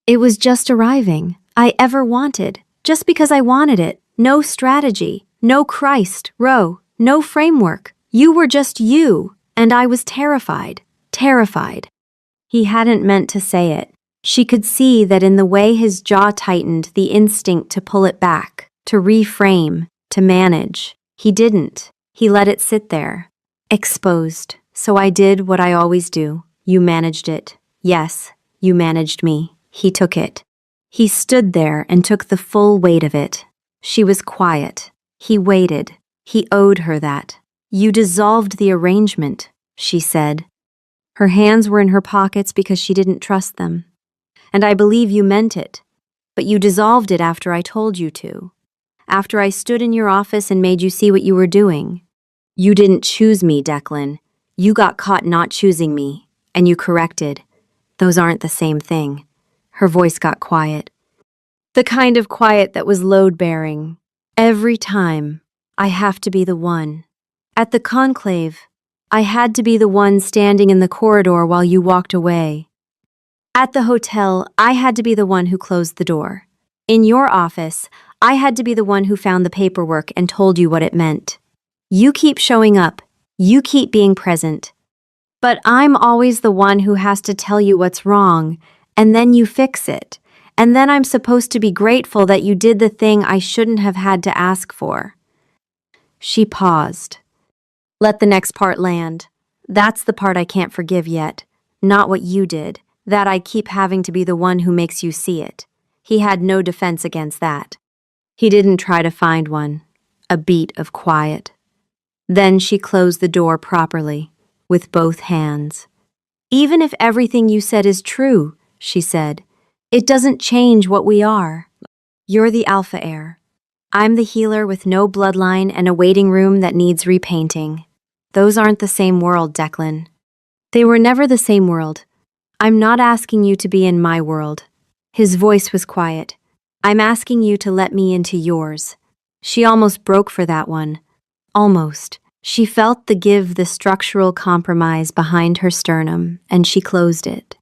It was just arriving. I ever wanted, just because I wanted it. No strategy, no Christ, Ro, no framework. You were just you, and I was terrified. Terrified. He hadn't meant to say it. She could see that in the way his jaw tightened, the instinct to pull it back, to reframe, to manage. He didn't. He let it sit there. Exposed. So I did what I always do. You managed it. Yes, you managed me. He took it. He stood there and took the full weight of it. She was quiet. He waited. He owed her that. You dissolved the arrangement, she said. Her hands were in her pockets because she didn't trust them. And I believe you meant it. But you dissolved it after I told you to. After I stood in your office and made you see what you were doing. You didn't choose me, Declan. You got caught not choosing me, and you corrected. Those aren't the same thing. Her voice got quiet. The kind of quiet that was load-bearing. Every time, I have to be the one. At the conclave, I had to be the one standing in the corridor while you walked away. At the hotel, I had to be the one who closed the door. In your office, I had to be the one who found the paperwork and told you what it meant. You keep showing up. You keep being present. But I'm always the one who has to tell you what's wrong, and then you fix it. And then I'm supposed to be grateful that you did the thing I shouldn't have had to ask for. She paused. Let the next part land. That's the part I can't forgive yet. Not what you did. That I keep having to be the one who makes you see it. He had no defense against that. He didn't try to find one. A beat of quiet. Then she closed the door properly, with both hands. Even if everything you said is true, she said, it doesn't change what we are. You're the alpha heir. I'm the healer with no bloodline and a waiting room that needs repainting. Those aren't the same world, Declan. They were never the same world. I'm not asking you to be in my world. His voice was quiet. I'm asking you to let me into yours. She almost broke for that one. Almost. She felt the structural compromise behind her sternum, and she closed it.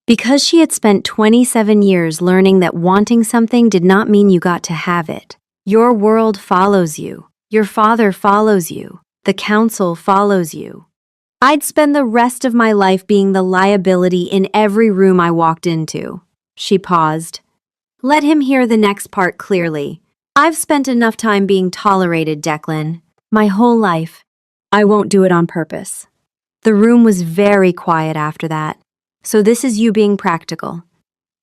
Because she had spent 27 years learning that wanting something did not mean you got to have it. Your world follows you. Your father follows you. The council follows you. I'd spend the rest of my life being the liability in every room I walked into. She paused. Let him hear the next part clearly. I've spent enough time being tolerated, Declan. My whole life. I won't do it on purpose. The room was very quiet after that. So this is you being practical.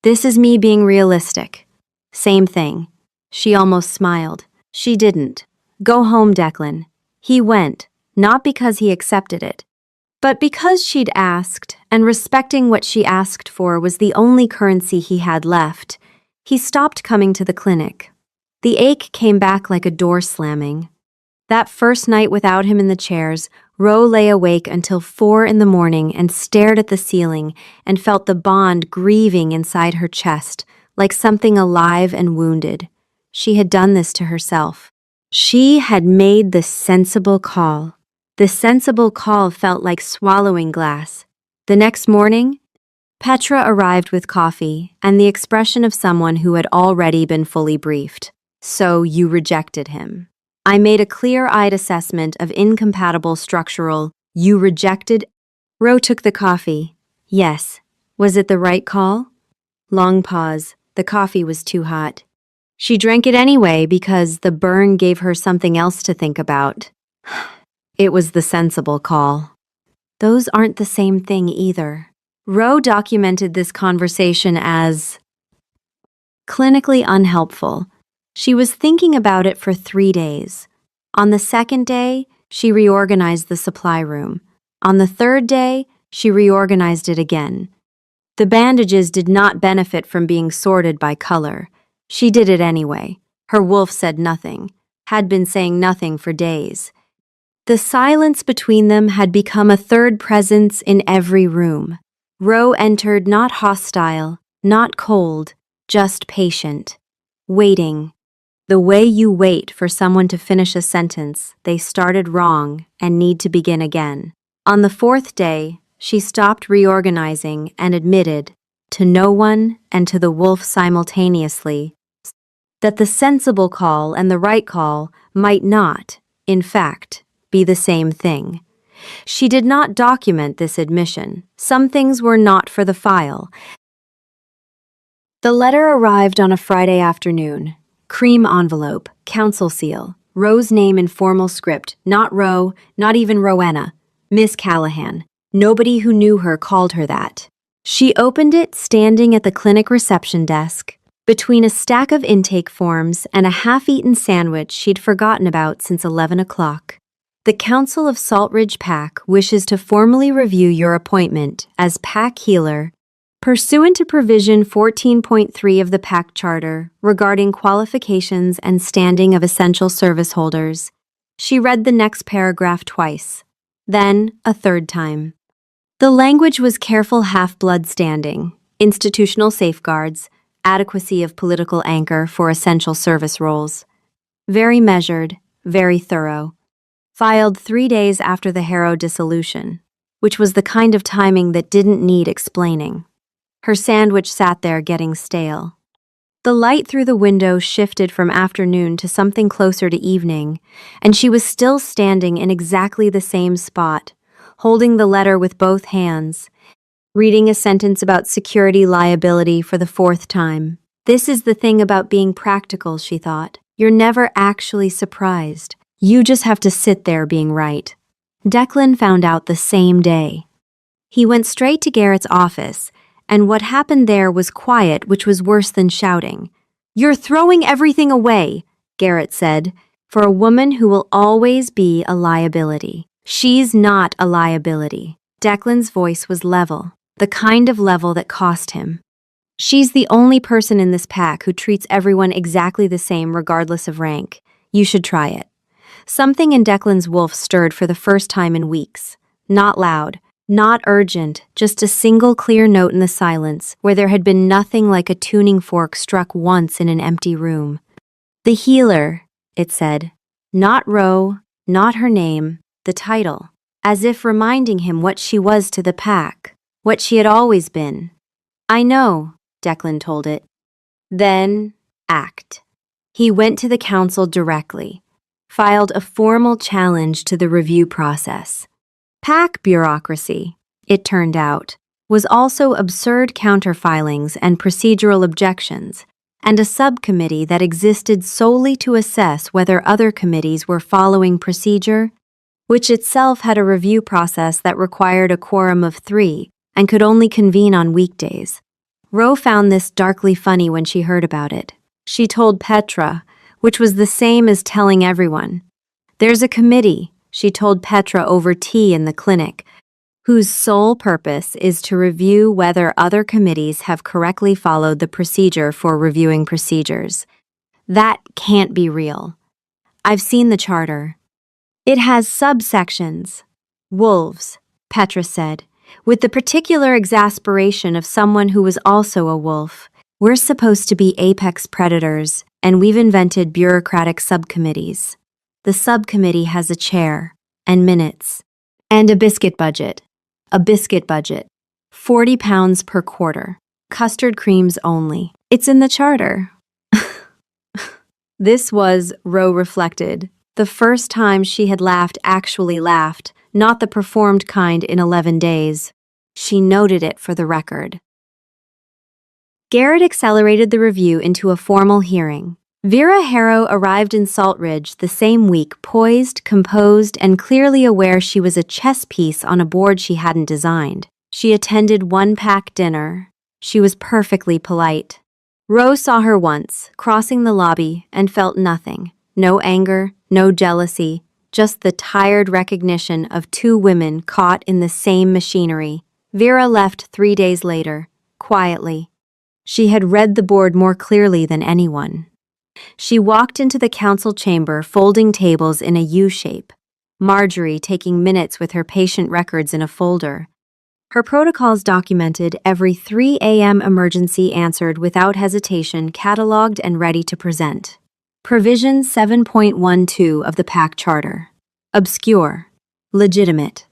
This is me being realistic. Same thing. She almost smiled. She didn't. Go home, Declan. He went, not because he accepted it, but because she'd asked, and respecting what she asked for was the only currency he had left. He stopped coming to the clinic. The ache came back like a door slamming. That first night without him in the chairs, Ro lay awake until 4 a.m. and stared at the ceiling and felt the bond grieving inside her chest, like something alive and wounded. She had done this to herself. She had made the sensible call. The sensible call felt like swallowing glass. The next morning, Petra arrived with coffee and the expression of someone who had already been fully briefed. So you rejected him. I made a clear-eyed assessment of incompatible structural. You rejected. Ro took the coffee. Yes. Was it the right call? Long pause. The coffee was too hot. She drank it anyway because the burn gave her something else to think about. It was the sensible call. Those aren't the same thing either. Ro documented this conversation as clinically unhelpful. She was thinking about it for 3 days. On the second day, she reorganized the supply room. On the third day, she reorganized it again. The bandages did not benefit from being sorted by color. She did it anyway. Her wolf said nothing, had been saying nothing for days. The silence between them had become a third presence in every room. Ro entered not hostile, not cold, just patient. Waiting. The way you wait for someone to finish a sentence they started wrong and need to begin again. On the fourth day, she stopped reorganizing and admitted, to no one and to the wolf simultaneously, that the sensible call and the right call might not, in fact, be the same thing. She did not document this admission. Some things were not for the file. The letter arrived on a Friday afternoon. Cream envelope, council seal, Ro's name in formal script, not Ro, not even Rowena, Miss Callahan. Nobody who knew her called her that. She opened it standing at the clinic reception desk, between a stack of intake forms and a half-eaten sandwich she'd forgotten about since 11 o'clock. The Council of Saltridge PAC wishes to formally review your appointment as PAC healer pursuant to provision 14.3 of the PAC Charter regarding qualifications and standing of essential service holders. She read the next paragraph twice, then a third time. The language was careful half-blood standing, institutional safeguards, adequacy of political anchor for essential service roles. Very measured, very thorough. Filed 3 days after the Harrow dissolution, which was the kind of timing that didn't need explaining. Her sandwich sat there getting stale. The light through the window shifted from afternoon to something closer to evening, and she was still standing in exactly the same spot, holding the letter with both hands, reading a sentence about security liability for the fourth time. This is the thing about being practical, she thought. You're never actually surprised. You just have to sit there being right. Declan found out the same day. He went straight to Garrett's office, and what happened there was quiet, which was worse than shouting. "You're throwing everything away," Garrett said, "for a woman who will always be a liability. She's not a liability." Declan's voice was level, the kind of level that cost him. "She's the only person in this pack who treats everyone exactly the same regardless of rank. You should try it." Something in Declan's wolf stirred for the first time in weeks. Not loud, not urgent, just a single clear note in the silence where there had been nothing like a tuning fork struck once in an empty room. "The healer," it said. Not Ro, not her name, the title, as if reminding him what she was to the pack, what she had always been. "I know," Declan told it. Then, act. He went to the council directly, filed a formal challenge to the review process. PAC bureaucracy, it turned out, was also absurd counterfilings and procedural objections, and a subcommittee that existed solely to assess whether other committees were following procedure, which itself had a review process that required a quorum of 3 and could only convene on weekdays. Ro found this darkly funny when she heard about it. She told Petra, which was the same as telling everyone. "There's a committee," she told Petra over tea in the clinic, "whose sole purpose is to review whether other committees have correctly followed the procedure for reviewing procedures. That can't be real. I've seen the charter. It has subsections. Wolves," Petra said, with the particular exasperation of someone who was also a wolf. "We're supposed to be apex predators, and we've invented bureaucratic subcommittees. The subcommittee has a chair, and minutes, and a biscuit budget. A biscuit budget. £40 per quarter. Custard creams only. It's in the charter." This was, Ro reflected, the first time she had actually laughed, not the performed kind in 11 days. She noted it for the record. Garrett accelerated the review into a formal hearing. Vera Harrow arrived in Saltridge the same week, poised, composed, and clearly aware she was a chess piece on a board she hadn't designed. She attended one PAC dinner. She was perfectly polite. Ro saw her once, crossing the lobby, and felt nothing. No anger, no jealousy, just the tired recognition of 2 women caught in the same machinery. Vera left 3 days later, quietly. She had read the board more clearly than anyone. She walked into the council chamber, folding tables in a U shape, Marjorie taking minutes with her patient records in a folder. Her protocols documented every 3 a.m. emergency answered without hesitation, cataloged and ready to present. Provision 7.12 of the PAC Charter. Obscure. Legitimate.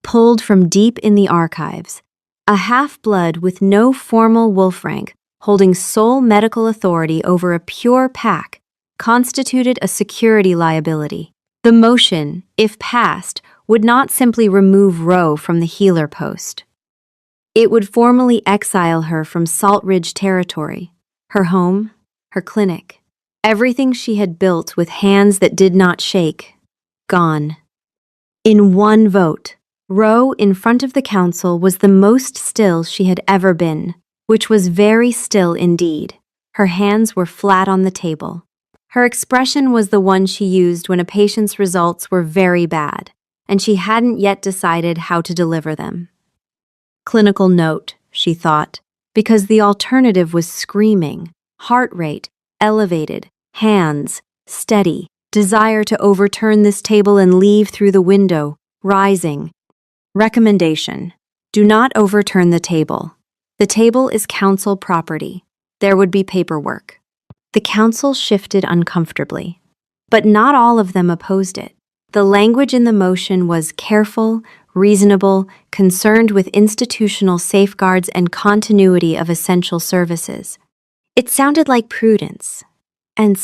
Pulled from deep in the archives. A half-blood with no formal wolf rank, holding sole medical authority over a pure PAC, constituted a security liability. The motion, if passed, would not simply remove Roe from the healer post. It would formally exile her from Salt Ridge territory, her home, her clinic, everything she had built with hands that did not shake, gone. In one vote, Roe in front of the council was the most still she had ever been, which was very still indeed. Her hands were flat on the table. Her expression was the one she used when a patient's results were very bad, and she hadn't yet decided how to deliver them. Clinical note, she thought, because the alternative was screaming, heart rate, elevated, hands, steady, desire to overturn this table and leave through the window, rising. Recommendation: do not overturn the table. The table is council property. There would be paperwork. The council shifted uncomfortably, but not all of them opposed it. The language in the motion was careful, reasonable, concerned with institutional safeguards and continuity of essential services. It sounded like prudence, and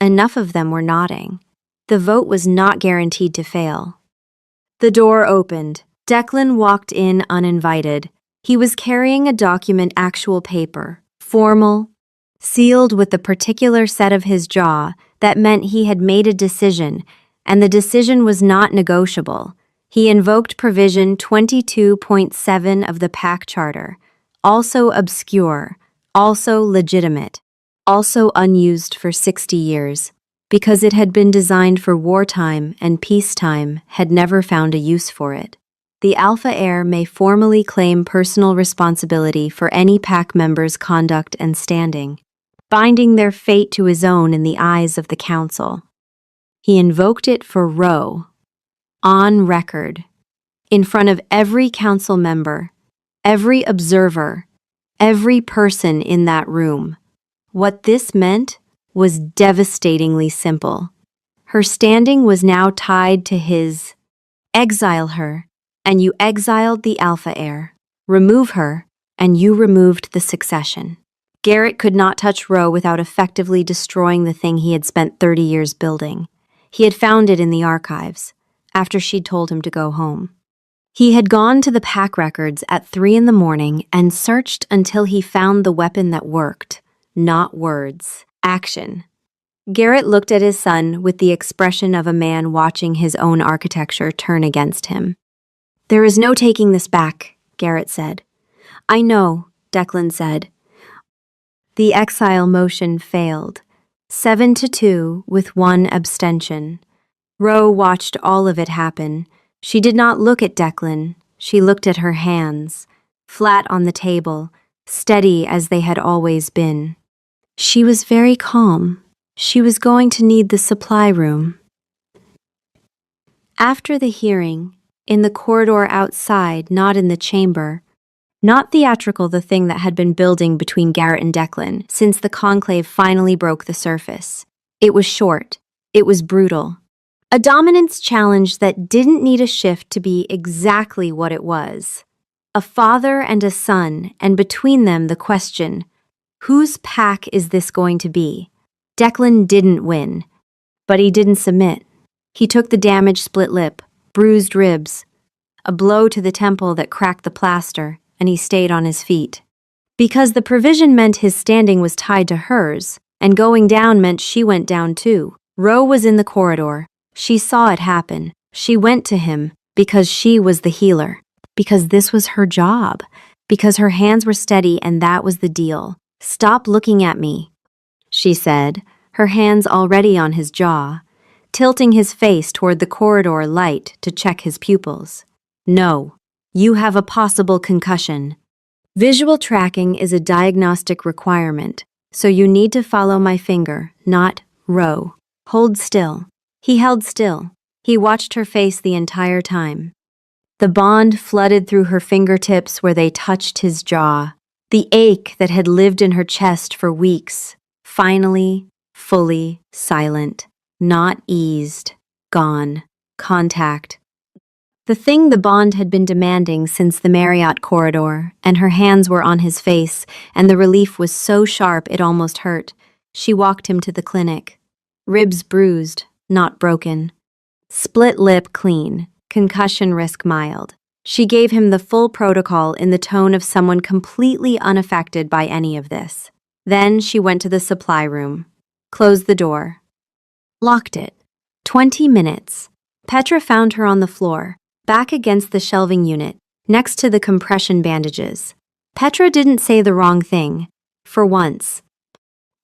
enough of them were nodding. The vote was not guaranteed to fail. The door opened. Declan walked in uninvited. He was carrying a document, actual paper, formal, sealed with the particular set of his jaw that meant he had made a decision, and the decision was not negotiable. He invoked Provision 22.7 of the PAC Charter, also obscure, also legitimate, also unused for 60 years, because it had been designed for wartime and peacetime had never found a use for it. The Alpha Heir may formally claim personal responsibility for any PAC member's conduct and standing, binding their fate to his own in the eyes of the council. He invoked it for Roe, on record, in front of every council member, every observer, every person in that room. What this meant was devastatingly simple. Her standing was now tied to his. Exile her, and you exiled the Alpha Heir. Remove her, and you removed the succession. Garrett could not touch Roe without effectively destroying the thing he had spent 30 years building. He had found it in the archives, after she'd told him to go home. He had gone to the PAC records at 3 a.m. and searched until he found the weapon that worked. Not words, action. Garrett looked at his son with the expression of a man watching his own architecture turn against him. "There is no taking this back," Garrett said. "I know," Declan said. The exile motion failed, 7-2 with 1 abstention. Roe watched all of it happen. She did not look at Declan. She looked at her hands, flat on the table, steady as they had always been. She was very calm. She was going to need the supply room. After the hearing, in the corridor outside, not in the chamber, not theatrical, the thing that had been building between Garrett and Declan since the conclave finally broke the surface. It was short. It was brutal. A dominance challenge that didn't need a shift to be exactly what it was. A father and a son, and between them the question, whose PAC is this going to be? Declan didn't win, but he didn't submit. He took the damaged split lip, bruised ribs, a blow to the temple that cracked the plaster, and he stayed on his feet. Because the provision meant his standing was tied to hers, and going down meant she went down too. Roe was in the corridor. She saw it happen. She went to him because she was the healer, because this was her job, because her hands were steady and that was the deal. "Stop looking at me," she said, her hands already on his jaw, tilting his face toward the corridor light to check his pupils. "No. You have a possible concussion. Visual tracking is a diagnostic requirement, so you need to follow my finger, not Roe. Hold still." He held still. He watched her face the entire time. The bond flooded through her fingertips where they touched his jaw. The ache that had lived in her chest for weeks, finally, fully silent, not eased, gone, contact. The thing the bond had been demanding since the Marriott corridor, and her hands were on his face, and the relief was so sharp it almost hurt. She walked him to the clinic. Ribs bruised, not broken. Split lip clean, concussion risk mild. She gave him the full protocol in the tone of someone completely unaffected by any of this. Then she went to the supply room, closed the door, locked it. 20 minutes. Petra found her on the floor, back against the shelving unit, next to the compression bandages. Petra didn't say the wrong thing, for once.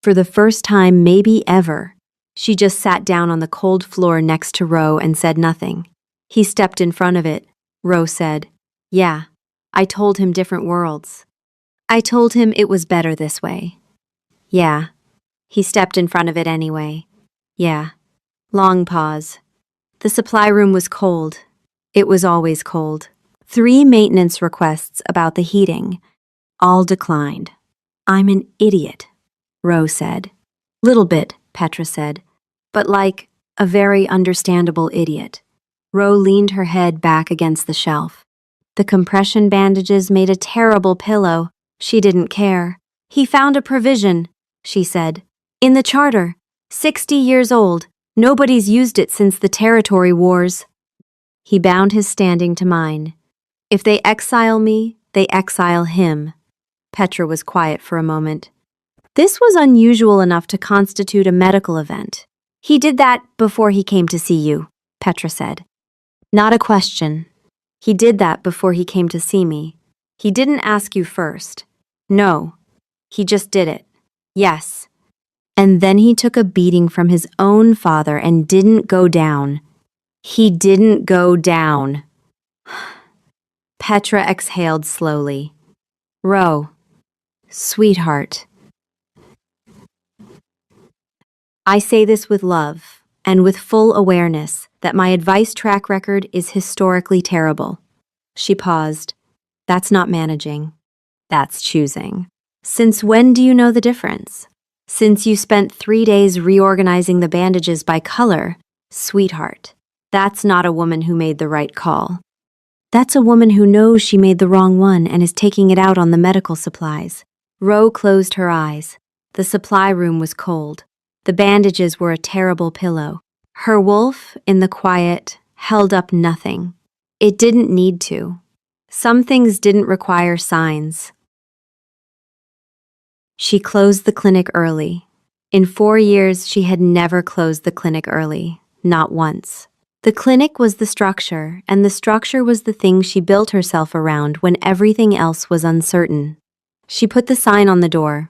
For the first time, maybe ever. She just sat down on the cold floor next to Ro and said nothing. He stepped in front of it. Ro said, "Yeah, I told him different worlds. I told him it was better this way." "Yeah." He stepped in front of it anyway. "Yeah." Long pause. The supply room was cold. It was always cold. 3 maintenance requests about the heating. All declined. "I'm an idiot," Ro said. "Little bit," Petra said, "but like a very understandable idiot." Ro leaned her head back against the shelf. The compression bandages made a terrible pillow. She didn't care. "He found a provision," she said. "In the charter. 60 years old. Nobody's used it since the territory wars." He bound his standing to mine. "If they exile me, they exile him." Petra was quiet for a moment. This was unusual enough to constitute a medical event. "He did that before he came to see you," Petra said. "Not a question. He did that before he came to see me. He didn't ask you first. No. He just did it. Yes. And then he took a beating from his own father and didn't go down. He didn't go down." Petra exhaled slowly. "Ro, sweetheart. I say this with love and with full awareness that my advice track record is historically terrible." She paused. "That's not managing. That's choosing. Since when do you know the difference? Since you spent 3 days reorganizing the bandages by color, sweetheart. That's not a woman who made the right call. That's a woman who knows she made the wrong one and is taking it out on the medical supplies." Ro closed her eyes. The supply room was cold. The bandages were a terrible pillow. Her wolf, in the quiet, held up nothing. It didn't need to. Some things didn't require signs. She closed the clinic early. In 4 years, she had never closed the clinic early, not once. The clinic was the structure, and the structure was the thing she built herself around when everything else was uncertain. She put the sign on the door.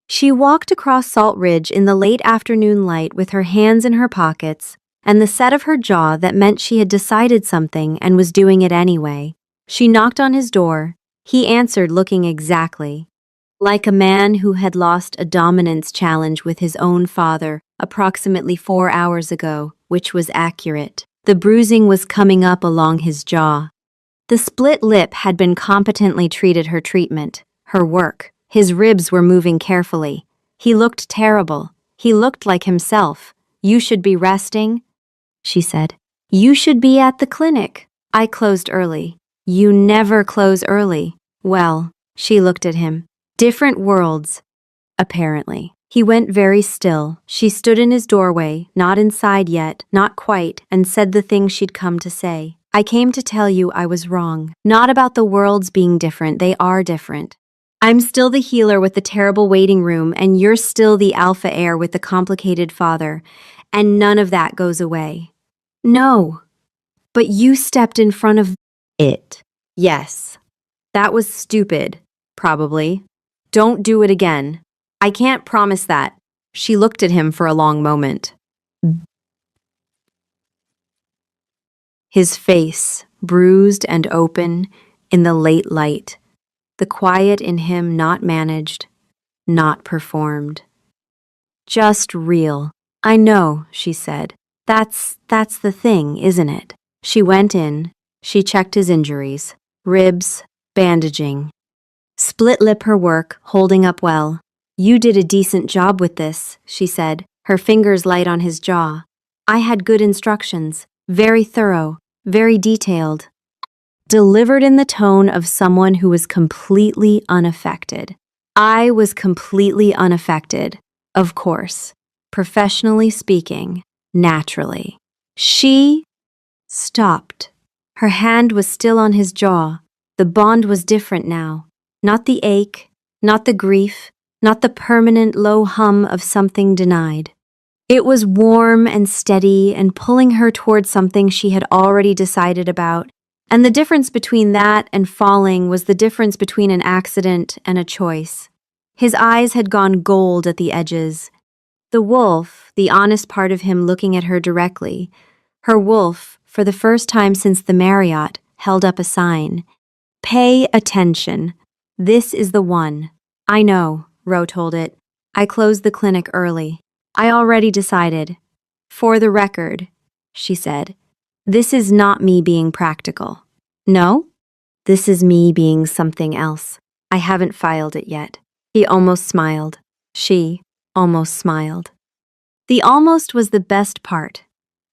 She walked across Salt Ridge in the late afternoon light with her hands in her pockets and the set of her jaw that meant she had decided something and was doing it anyway. She knocked on his door. He answered, looking exactly like a man who had lost a dominance challenge with his own father approximately 4 hours ago, which was accurate. The bruising was coming up along his jaw. The split lip had been competently treated her treatment, her work. His ribs were moving carefully. He looked terrible. He looked like himself. "You should be resting," she said. "You should be at the clinic. I closed early." "You never close early." "Well," she looked at him. "Different worlds." Apparently. He went very still. She stood in his doorway, not inside yet, not quite, and said the thing she'd come to say. "I came to tell you I was wrong. Not about the worlds being different. They are different. I'm still the healer with the terrible waiting room, and you're still the alpha heir with the complicated father, and none of that goes away." "No, but you stepped in front of it." "Yes, that was stupid, probably. Don't do it again. I can't promise that." She looked at him for a long moment. His face, bruised and open in the late light. The quiet in him not managed, not performed. "Just real." "I know," she said. That's the thing, isn't it?" She went in. She checked his injuries. Ribs, bandaging. Split lip her work, holding up well. You did a decent job with this, she said, her fingers light on his jaw. I had good instructions, very thorough, very detailed. Delivered in the tone of someone who was completely unaffected. I was completely unaffected, of course, professionally speaking, naturally. She stopped. Her hand was still on his jaw. The bond was different now. Not the ache, not the grief, not the permanent low hum of something denied. It was warm and steady and pulling her toward something she had already decided about. And the difference between that and falling was the difference between an accident and a choice. His eyes had gone gold at the edges. The wolf, the honest part of him looking at her directly, her wolf, for the first time since the Marriott, held up a sign. Pay attention. This is the one. I know, Ro told it. I closed the clinic early. I already decided. For the record, she said, this is not me being practical. No? This is me being something else. I haven't filed it yet. He almost smiled. She almost smiled. The almost was the best part.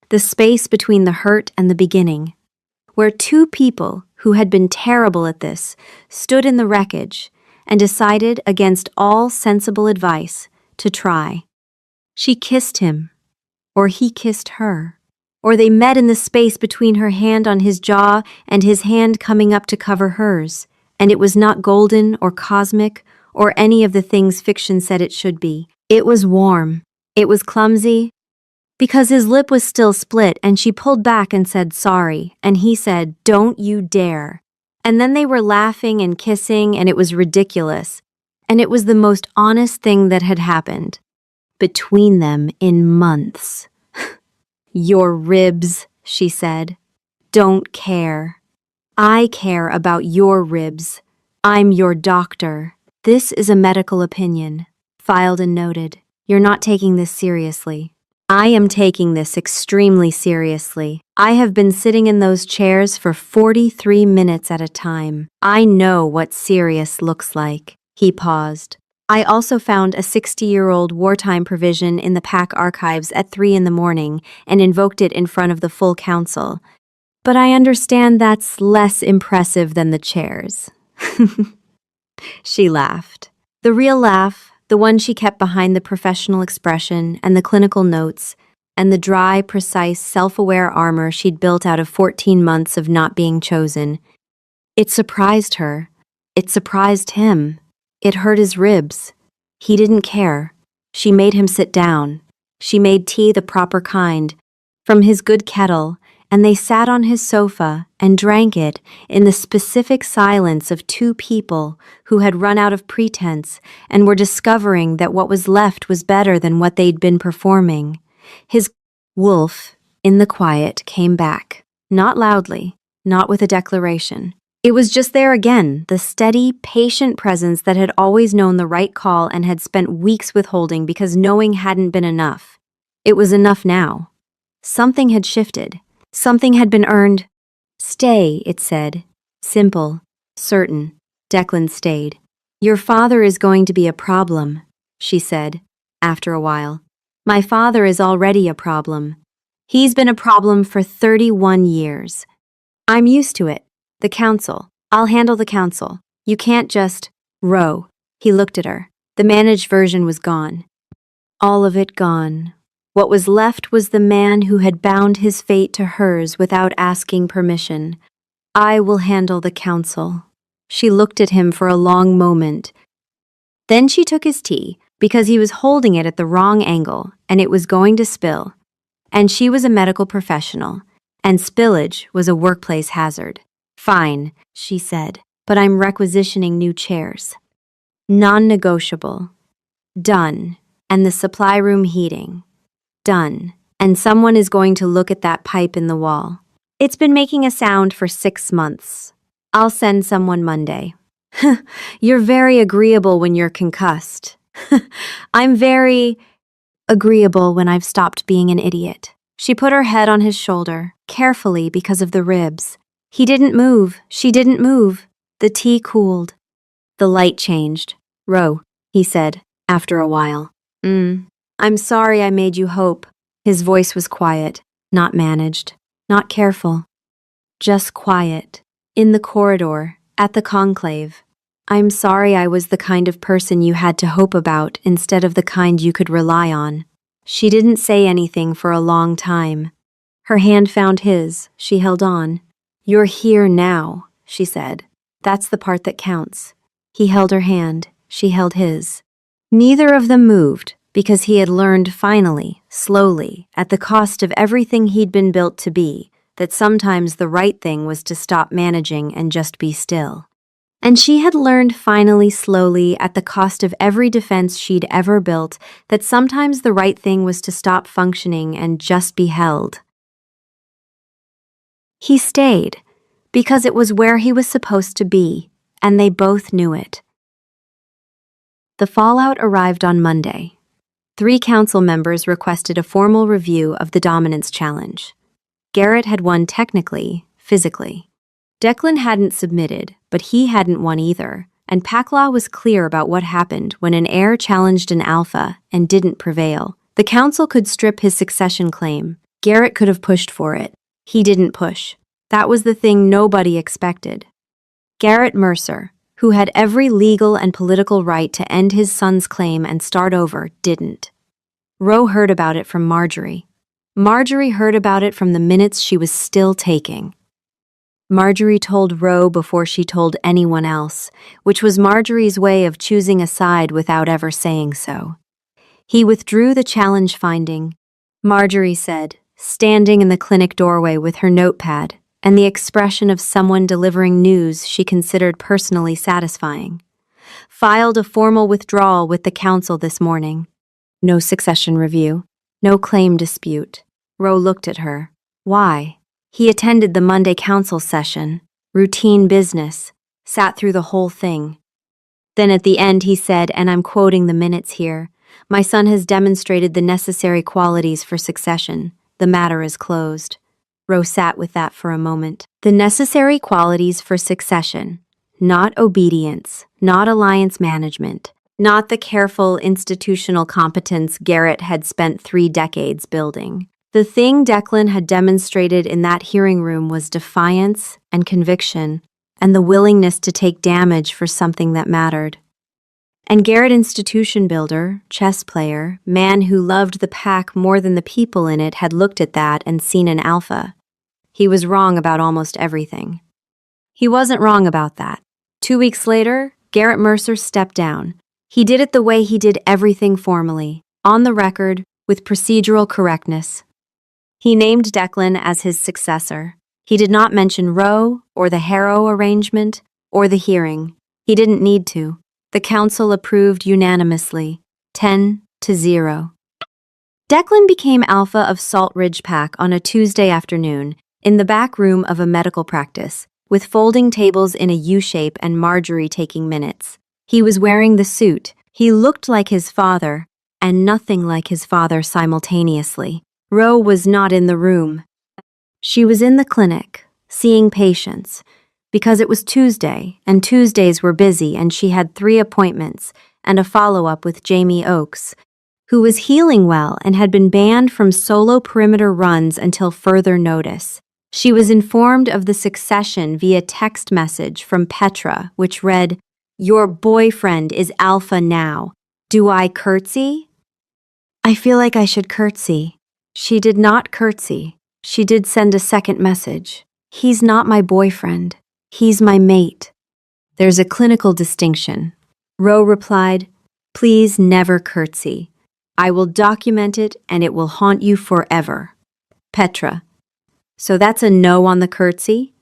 The space between the hurt and the beginning, where two people who had been terrible at this stood in the wreckage and decided against all sensible advice to try. She kissed him, or he kissed her, or they met in the space between her hand on his jaw and his hand coming up to cover hers, and it was not golden or cosmic or any of the things fiction said it should be. It was warm. It was clumsy, because his lip was still split and she pulled back and said sorry, and he said, don't you dare. And then they were laughing and kissing, and it was ridiculous, and it was the most honest thing that had happened between them in months. Your ribs, she said, don't care. I care about your ribs. I'm your doctor. This is a medical opinion. Filed and noted. You're not taking this seriously. I am taking this extremely seriously. I have been sitting in those chairs for 43 minutes at a time. I know what serious looks like. He paused. I also found a 60-year-old wartime provision in the PAC archives at 3 in the morning and invoked it in front of the full council. But I understand that's less impressive than the chairs. She laughed. The real laugh, the one she kept behind the professional expression and the clinical notes, and the dry, precise, self-aware armor she'd built out of 14 months of not being chosen. It surprised her. It surprised him. It hurt his ribs. He didn't care. She made him sit down. She made tea the proper kind, from his good kettle, and they sat on his sofa and drank it in the specific silence of two people who had run out of pretense and were discovering that what was left was better than what they'd been performing. His wolf, in the quiet, came back. Not loudly, not with a declaration. It was just there again, the steady, patient presence that had always known the right call and had spent weeks withholding because knowing hadn't been enough. It was enough now. Something had shifted. Something had been earned. Stay, it said. Simple, certain. Declan stayed. Your father is going to be a problem, she said, after a while. My father is already a problem. He's been a problem for 31 years. I'm used to it. The council. I'll handle the council. You can't just row. He looked at her. The managed version was gone. All of it gone. What was left was the man who had bound his fate to hers without asking permission. I will handle the council. She looked at him for a long moment. Then she took his tea, because he was holding it at the wrong angle, and it was going to spill. And she was a medical professional, and spillage was a workplace hazard. Fine, she said, but I'm requisitioning new chairs. Non-negotiable. Done. And the supply room heating. Done. And someone is going to look at that pipe in the wall. It's been making a sound for 6 months. I'll send someone Monday. You're very agreeable when you're concussed. I'm very agreeable when I've stopped being an idiot. She put her head on his shoulder, carefully because of the ribs. He didn't move. She didn't move. The tea cooled. The light changed. Ro, he said, after a while. I'm sorry I made you hope. His voice was quiet, not managed, not careful. Just quiet. In the corridor, at the conclave. I'm sorry I was the kind of person you had to hope about instead of the kind you could rely on. She didn't say anything for a long time. Her hand found his. She held on. You're here now, she said. That's the part that counts. He held her hand. She held his. Neither of them moved because he had learned finally, slowly, at the cost of everything he'd been built to be, that sometimes the right thing was to stop managing and just be still. And she had learned finally, slowly, at the cost of every defense she'd ever built, that sometimes the right thing was to stop functioning and just be held. He stayed, because it was where he was supposed to be, and they both knew it. The fallout arrived on Monday. 3 council members requested a formal review of the dominance challenge. Garrett had won technically, physically. Declan hadn't submitted, but he hadn't won either, and Paclaw was clear about what happened when an heir challenged an alpha and didn't prevail. The council could strip his succession claim. Garrett could have pushed for it. He didn't push. That was the thing nobody expected. Garrett Mercer, who had every legal and political right to end his son's claim and start over, didn't. Ro heard about it from Marjorie. Marjorie heard about it from the minutes she was still taking. Marjorie told Ro before she told anyone else, which was Marjorie's way of choosing a side without ever saying so. He withdrew the challenge finding. Marjorie said, standing in the clinic doorway with her notepad and the expression of someone delivering news she considered personally satisfying. Filed a formal withdrawal with the council this morning. No succession review, no claim dispute. Ro looked at her. Why? He attended the Monday council session, routine business, sat through the whole thing. Then at the end he said, and I'm quoting the minutes here, "My son has demonstrated the necessary qualities for succession. The matter is closed." Ro sat with that for a moment. The necessary qualities for succession, not obedience, not alliance management, not the careful institutional competence Garrett had spent 3 decades building. The thing Declan had demonstrated in that hearing room was defiance and conviction, and the willingness to take damage for something that mattered. And Garrett, institution builder, chess player, man who loved the pack more than the people in it, had looked at that and seen an alpha. He was wrong about almost everything. He wasn't wrong about that. 2 weeks later, Garrett Mercer stepped down. He did it the way he did everything formally, on the record, with procedural correctness. He named Declan as his successor. He did not mention Ro, or the Harrow arrangement, or the hearing. He didn't need to. The council approved unanimously, 10-0. Declan became alpha of Salt Ridge Pack on a Tuesday afternoon, in the back room of a medical practice, with folding tables in a U-shape and Marjorie taking minutes. He was wearing the suit. He looked like his father, and nothing like his father simultaneously. Ro was not in the room. She was in the clinic, seeing patients, because it was Tuesday, and Tuesdays were busy, and she had 3 appointments and a follow-up with Jamie Oakes, who was healing well and had been banned from solo perimeter runs until further notice. She was informed of the succession via text message from Petra, which read, "Your boyfriend is alpha now. Do I curtsy?" "I feel like I should curtsy." She did not curtsy. She did send a second message. "He's not my boyfriend. He's my mate." "There's a clinical distinction." Ro replied, "Please never curtsy. I will document it and it will haunt you forever." Petra, "So that's a no on the curtsy?"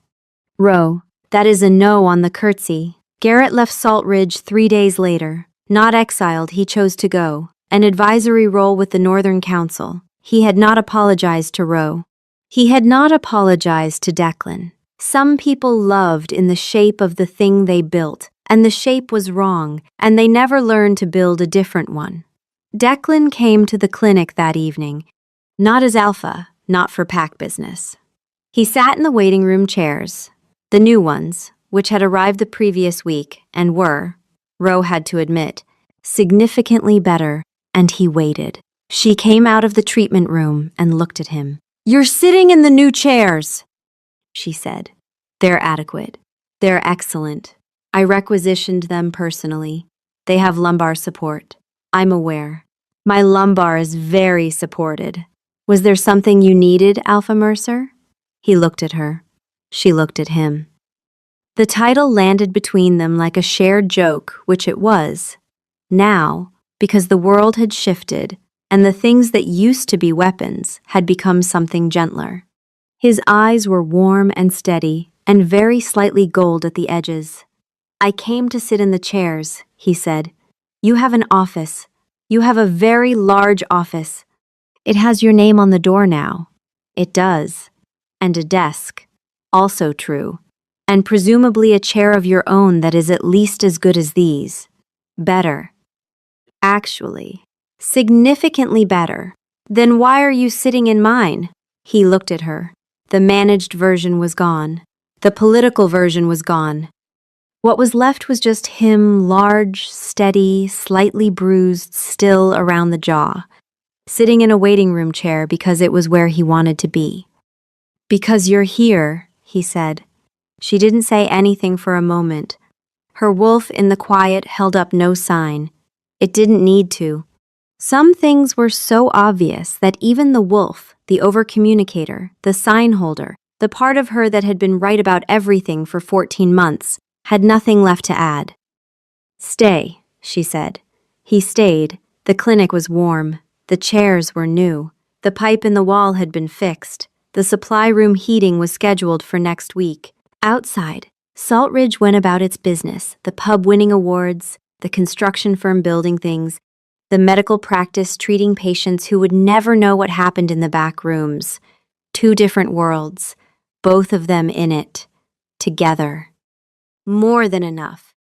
Ro, "That is a no on the curtsy." Garrett left Salt Ridge 3 days later. Not exiled, he chose to go. An advisory role with the Northern Council. He had not apologized to Ro. He had not apologized to Declan. Some people loved in the shape of the thing they built, and the shape was wrong, and they never learned to build a different one. Declan came to the clinic that evening, not as alpha, not for pack business. He sat in the waiting room chairs, The new ones, which had arrived the previous week and were, Ro had to admit, significantly better, and he waited. She came out of the treatment room and looked at him. "You're sitting in the new chairs," she said. "They're adequate. They're excellent. I requisitioned them personally. They have lumbar support. I'm aware. My lumbar is very supported. Was there something you needed, Alpha Mercer?" He looked at her. She looked at him. The title landed between them like a shared joke, which it was. Now, because the world had shifted, and the things that used to be weapons had become something gentler. His eyes were warm and steady, and very slightly gold at the edges. "I came to sit in the chairs," he said. "You have an office. You have a very large office. It has your name on the door now." "It does. And a desk. Also true. And presumably a chair of your own that is at least as good as these. Better. Actually, significantly better. Then why are you sitting in mine?" He looked at her. The managed version was gone. The political version was gone. What was left was just him, large, steady, slightly bruised, still around the jaw, sitting in a waiting room chair because it was where he wanted to be. "Because you're here," he said. She didn't say anything for a moment. Her wolf in the quiet held up no sign. It didn't need to. Some things were so obvious that even the wolf, the overcommunicator, the sign holder, the part of her that had been right about everything for 14 months, had nothing left to add. "Stay," she said. He stayed. The clinic was warm. The chairs were new. The pipe in the wall had been fixed. The supply room heating was scheduled for next week. Outside, Salt Ridge went about its business, the pub winning awards, the construction firm building things, the medical practice treating patients who would never know what happened in the back rooms. 2 different worlds, both of them in it, together. More than enough.